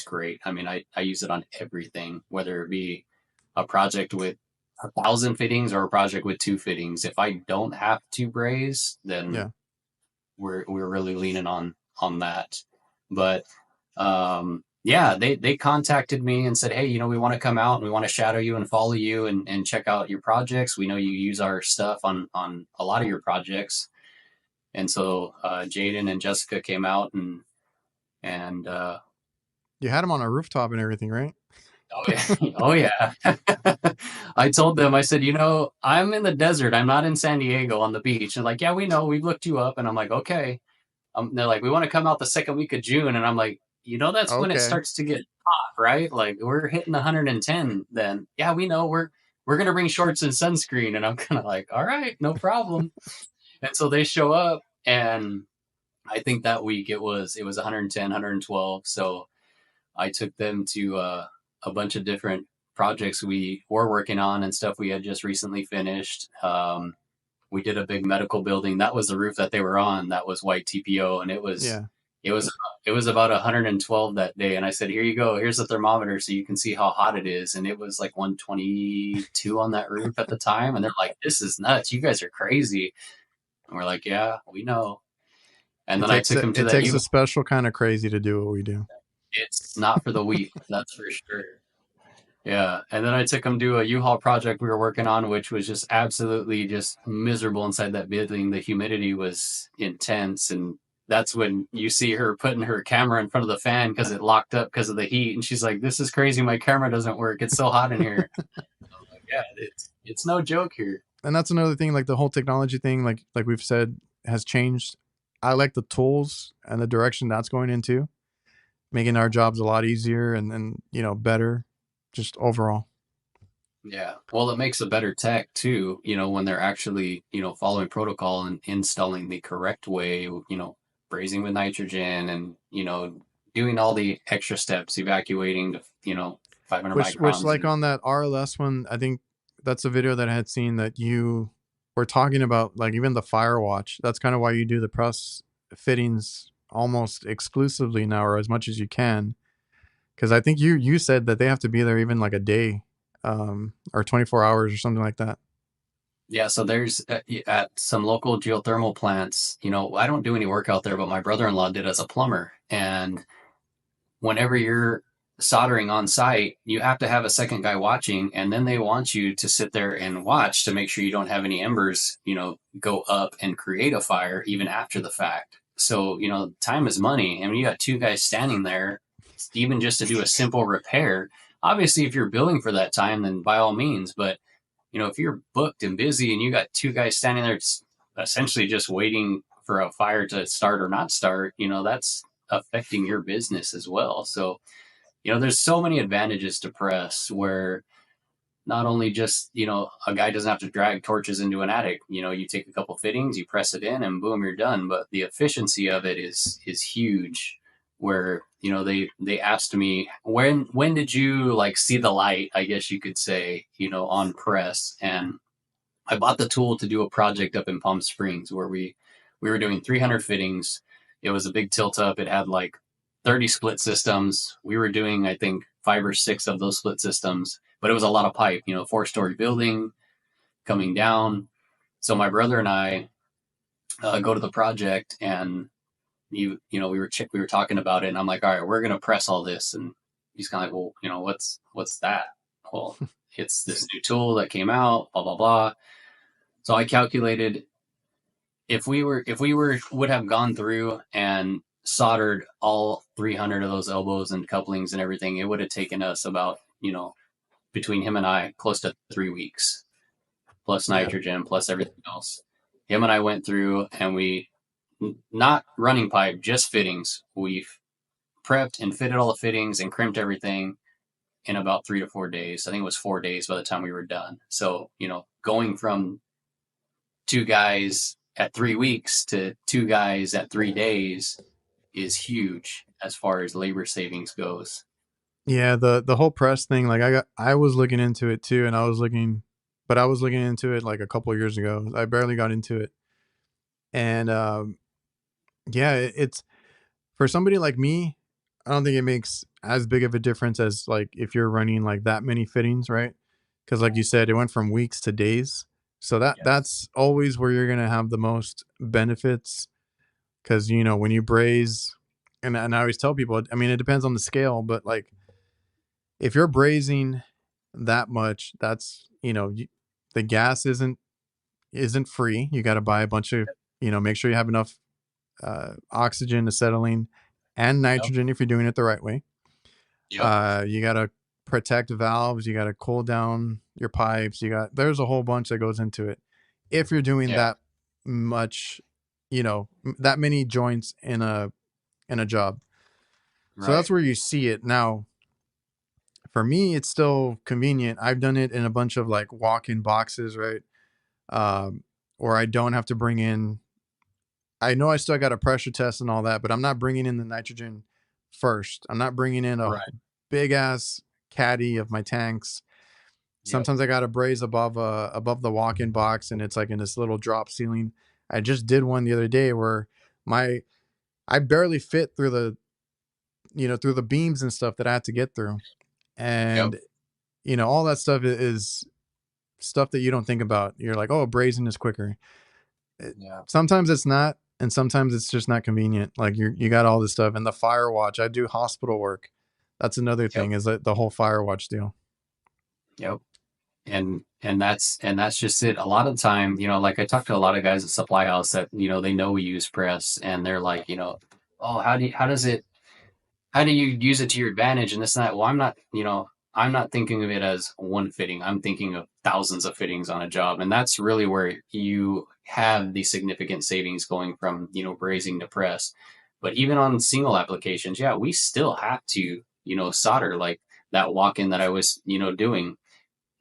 great. I mean, I use it on everything, whether it be a project with 1,000 fittings or a project with 2 fittings. If I don't have to braze, then Yeah. we're really leaning on that. But yeah, they contacted me and said, hey, we want to come out and we want to shadow you and follow you and check out your projects. We know you use our stuff on a lot of your projects. And so Jaden and Jessica came out and You had them on a rooftop and everything, right? oh yeah, oh yeah. I told them, I said, I'm in the desert. I'm not in San Diego on the beach. And like, yeah, we know. We've looked you up. And I'm like, okay. They're like, we want to come out the second week of June, and I'm like, that's when it Okay. starts to get hot, right? Like we're hitting 110. Then yeah, we know we're gonna bring shorts and sunscreen, and I'm kind of like, all right, no problem. And so they show up, and I think that week it was 110, 112. So I took them to a bunch of different projects we were working on and stuff we had just recently finished. We did a big medical building. That was the roof that they were on. That was white TPO, and it was Yeah. it was it was about 112 that day. And I said, here you go. Here's the thermometer so you can see how hot it is. And it was like 122 on that roof at the time. And they're like, this is nuts. You guys are crazy. And we're like, yeah, we know. And then I took them to It that takes a special kind of crazy to do what we do. It's not for the weak, that's for sure. Yeah, and then I took them to a U-Haul project we were working on, which was just absolutely just miserable inside that building. The humidity was intense, and that's when you see her putting her camera in front of the fan because it locked up because of the heat, and she's like, "This is crazy. My camera doesn't work. It's so hot in here." I'm like, "Yeah, it's no joke here." And that's another thing, like the whole technology thing, like we've said, has changed. I like the tools and the direction that's going into, making our jobs a lot easier and better, just overall. Yeah. Well, it makes a better tech too, when they're actually, following protocol and installing the correct way, brazing with nitrogen and, doing all the extra steps, evacuating to, 500 Which microns. like And on that RLS one, I think that's a video that I had seen that you were talking about, like even the Firewatch. That's kind of why you do the press fittings almost exclusively now, or as much as you can. Because I think you said that they have to be there even like a day, or 24 hours or something like that. yeah, so there's at some local geothermal plants, I don't do any work out there, but my brother-in-law did as a plumber. And whenever you're soldering on site, you have to have a second guy watching, and then they want you to sit there and watch to make sure you don't have any embers, go up and create a fire even after the fact. So, time is money. And when you got 2 guys standing there, even just to do a simple repair, obviously, if you're billing for that time, then by all means. But, if you're booked and busy and you got 2 guys standing there essentially just waiting for a fire to start or not start, that's affecting your business as well. So, there's so many advantages to press where not only just, a guy doesn't have to drag torches into an attic, you take a couple fittings, you press it in and boom, you're done. But the efficiency of it is huge where, they asked me when did you like see the light, I guess you could say, on press. And I bought the tool to do a project up in Palm Springs where we were doing 300 fittings. It was a big tilt up. It had like 30 split systems. We were doing, I think, 5 or 6 of those split systems, but it was a lot of pipe, 4-story building coming down. So my brother and I go to the project, and we were talking about it, and I'm like, all right, we're gonna press all this, and he's kind of like, well, what's that? Well, it's this new tool that came out, blah blah blah. So I calculated if we would have gone through and soldered all 300 of those elbows and couplings and everything, it would have taken us about, between him and I, close to 3 weeks, plus nitrogen, plus everything else. Him and I went through, and we, not running pipe, just fittings. We prepped and fitted all the fittings and crimped everything in about 3 to 4 days. I think it was 4 days by the time we were done. So, going from 2 guys at 3 weeks to 2 guys at 3 days is huge as far as labor savings goes. Yeah, the whole press thing, like I was looking into it too, and I was looking into it like a couple of years ago. I barely got into it. And yeah, it's for somebody like me, I don't think it makes as big of a difference as like if you're running like that many fittings, right? Because like you said, it went from weeks to days. So Yes. that's always where you're gonna have the most benefits. Because when you braise, and I always tell people, I mean, it depends on the scale, but like if you're brazing that much, that's the gas isn't free. You got to buy a bunch of make sure you have enough oxygen, acetylene, and Yep. nitrogen if you're doing it the right way. Yep. You got to protect valves. You got to cool down your pipes. There's a whole bunch that goes into it. If you're doing Yeah. that much, that many joints in a job. So Right. that's where you see it. Now, for me, it's still convenient. I've done it in a bunch of like walk-in boxes, right? Um, or I don't have to bring in. I know I still got a pressure test and all that, but I'm not bringing in the nitrogen first. I'm not bringing in a Right. big ass caddy of my tanks. Yep. Sometimes I got to braze above the walk-in box, and it's like in this little drop ceiling. I just did one the other day where my I barely fit through through the beams and stuff that I had to get through, Yep. and all that stuff is stuff that you don't think about. You're like, oh, brazing is quicker. It- Yeah. Sometimes it's not, and sometimes it's just not convenient. Like you got all this stuff, and the fire watch. I do hospital work. That's another Yep. thing is that the whole fire watch deal. Yep. And that's just it. A lot of the time, like I talk to a lot of guys at supply house that, they know we use press, and they're like, oh, how do you use it to your advantage and this and that? Well, I'm not thinking of it as one fitting. I'm thinking of thousands of fittings on a job. And that's really where you have the significant savings going from, brazing to press. But even on single applications, yeah, we still have to, solder, like that walk-in that I was, doing.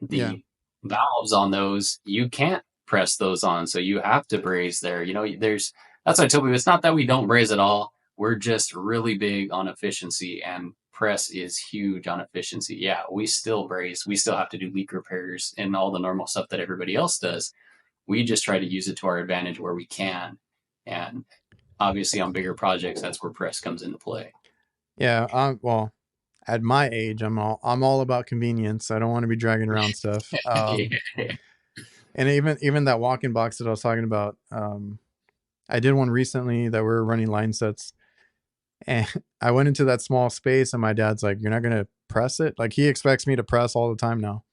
Yeah, The valves on those, you can't press those on. So you have to braze there. That's what I tell people. It's not that we don't braze at all. We're just really big on efficiency, and press is huge on efficiency. Yeah, we still braze. We still have to do leak repairs and all the normal stuff that everybody else does. We just try to use it to our advantage where we can. And obviously on bigger projects, that's where press comes into play. yeah. Well, at my age, I'm all about convenience. I don't want to be dragging around stuff. Yeah. And even that walk-in box that I was talking about. I did one recently that we were running line sets, and I went into that small space, and my dad's like, "You're not gonna press it?" Like he expects me to press all the time now,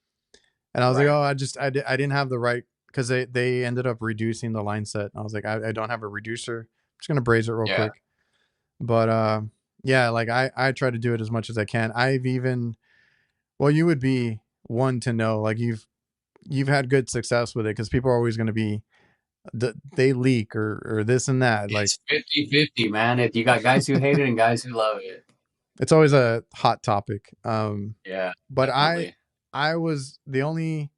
and I was like, Right. "Oh, I didn't have the right." Because they ended up reducing the line set. I was like, I don't have a reducer. I'm just gonna braze it real Yeah. quick. But yeah, like I try to do it as much as I can. I've even well, you would be one to know, like you've had good success with it because people are always going to be they leak or this and that. Like It's 50-50, man. If you got guys who hate it and guys who love it. it's always a hot topic. Yeah, But definitely. I was the only.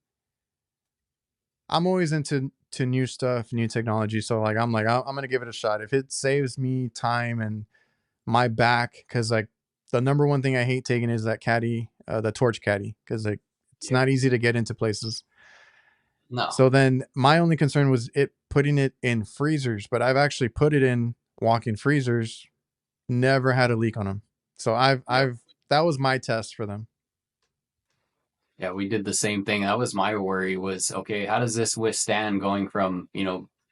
I'm always into to new stuff, new technology. So like I'm gonna give it a shot if it saves me time and my back, because like the number one thing I hate taking is that caddy, the torch caddy, because like it's Yep. not easy to get into places. No. So then my only concern was it putting it in freezers, but I've actually put it in walk-in freezers, never had a leak on them. So Yep. that was my test for them. Yeah, we did the same thing. That was my worry was, okay, how does this withstand going from,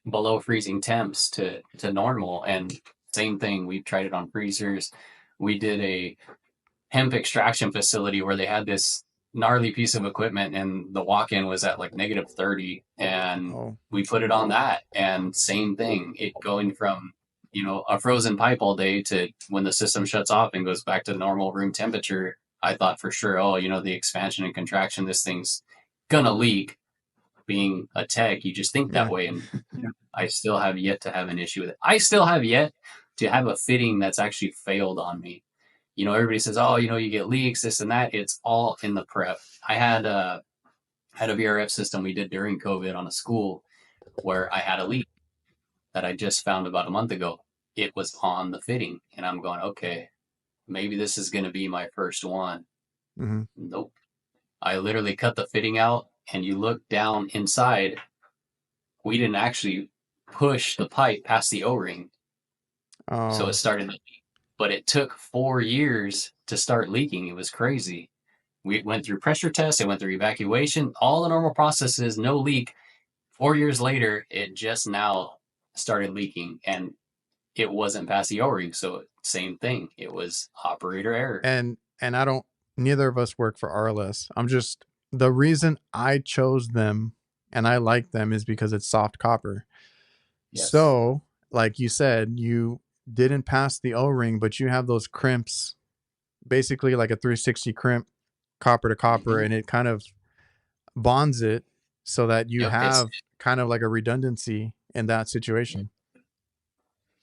below freezing temps to normal? And same thing, we tried it on freezers. We did a hemp extraction facility where they had this gnarly piece of equipment and the walk-in was at like negative 30 and Oh, we put it on that and same thing, it going from a frozen pipe all day to when the system shuts off and goes back to normal room temperature. I thought for sure, oh, the expansion and contraction, this thing's gonna leak. Being a tech, you just think that yeah. way, and I still have yet to have an issue with it. I still have yet to have a fitting that's actually failed on me. Everybody says, oh, you get leaks, this and that. It's all in the prep. I had a VRF system we did during COVID on a school where I had a leak that I just found about a month ago. It was on the fitting, and I'm going, okay, maybe this is going to be my first one. Hmm. Nope. I literally cut the fitting out, and you look down inside. We didn't actually push the pipe past the O-ring, so it Oh, started to leak. But it took 4 years to start leaking. It was crazy. We went through pressure tests, it went through evacuation, all the normal processes, no leak. 4 years later, it just now started leaking and it wasn't past the O-ring. So same thing. It was operator error. and I don't. Neither of us work for RLS. I'm just the reason I chose them and I like them is because it's soft copper. Yes. So, like you said, you didn't pass the O-ring, but you have those crimps, basically like a 360 crimp, copper to copper, Mm-hmm. and it kind of bonds it so that you Yep. It's have kind of like a redundancy in that situation.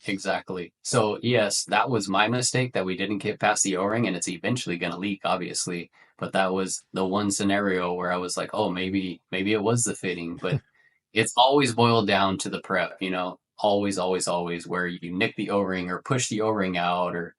exactly. So yes, that was my mistake that we didn't get past the O-ring and it's eventually going to leak, obviously. But that was the one scenario where I was like, oh, maybe it was the fitting, but it's always boiled down to the prep, always, always, always where you nick the O-ring or push the O-ring out or,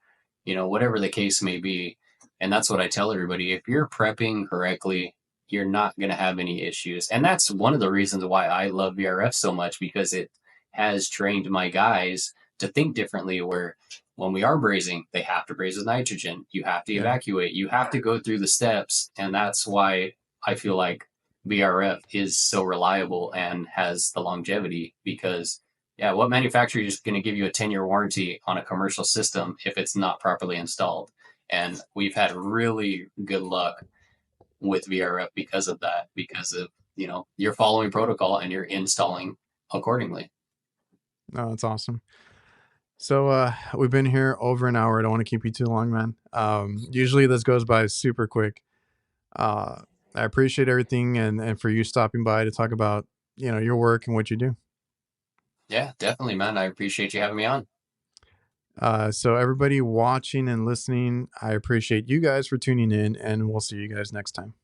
whatever the case may be. And that's what I tell everybody. If you're prepping correctly, you're not going to have any issues. And that's one of the reasons why I love VRF so much because it has trained my guys to think differently where when we are brazing, they have to braze with nitrogen. You have to Yeah. evacuate. You have to go through the steps. And that's why I feel like VRF is so reliable and has the longevity because, yeah, what manufacturer is going to give you a 10-year warranty on a commercial system if it's not properly installed? And we've had really good luck with VRF because of that, because of, you're following protocol and you're installing accordingly. No, that's awesome. So we've been here over an hour. I don't want to keep you too long, man. Usually this goes by super quick. Uh, I appreciate everything and for you stopping by to talk about, your work and what you do. Yeah, definitely, man. I appreciate you having me on. So everybody watching and listening, I appreciate you guys for tuning in and we'll see you guys next time.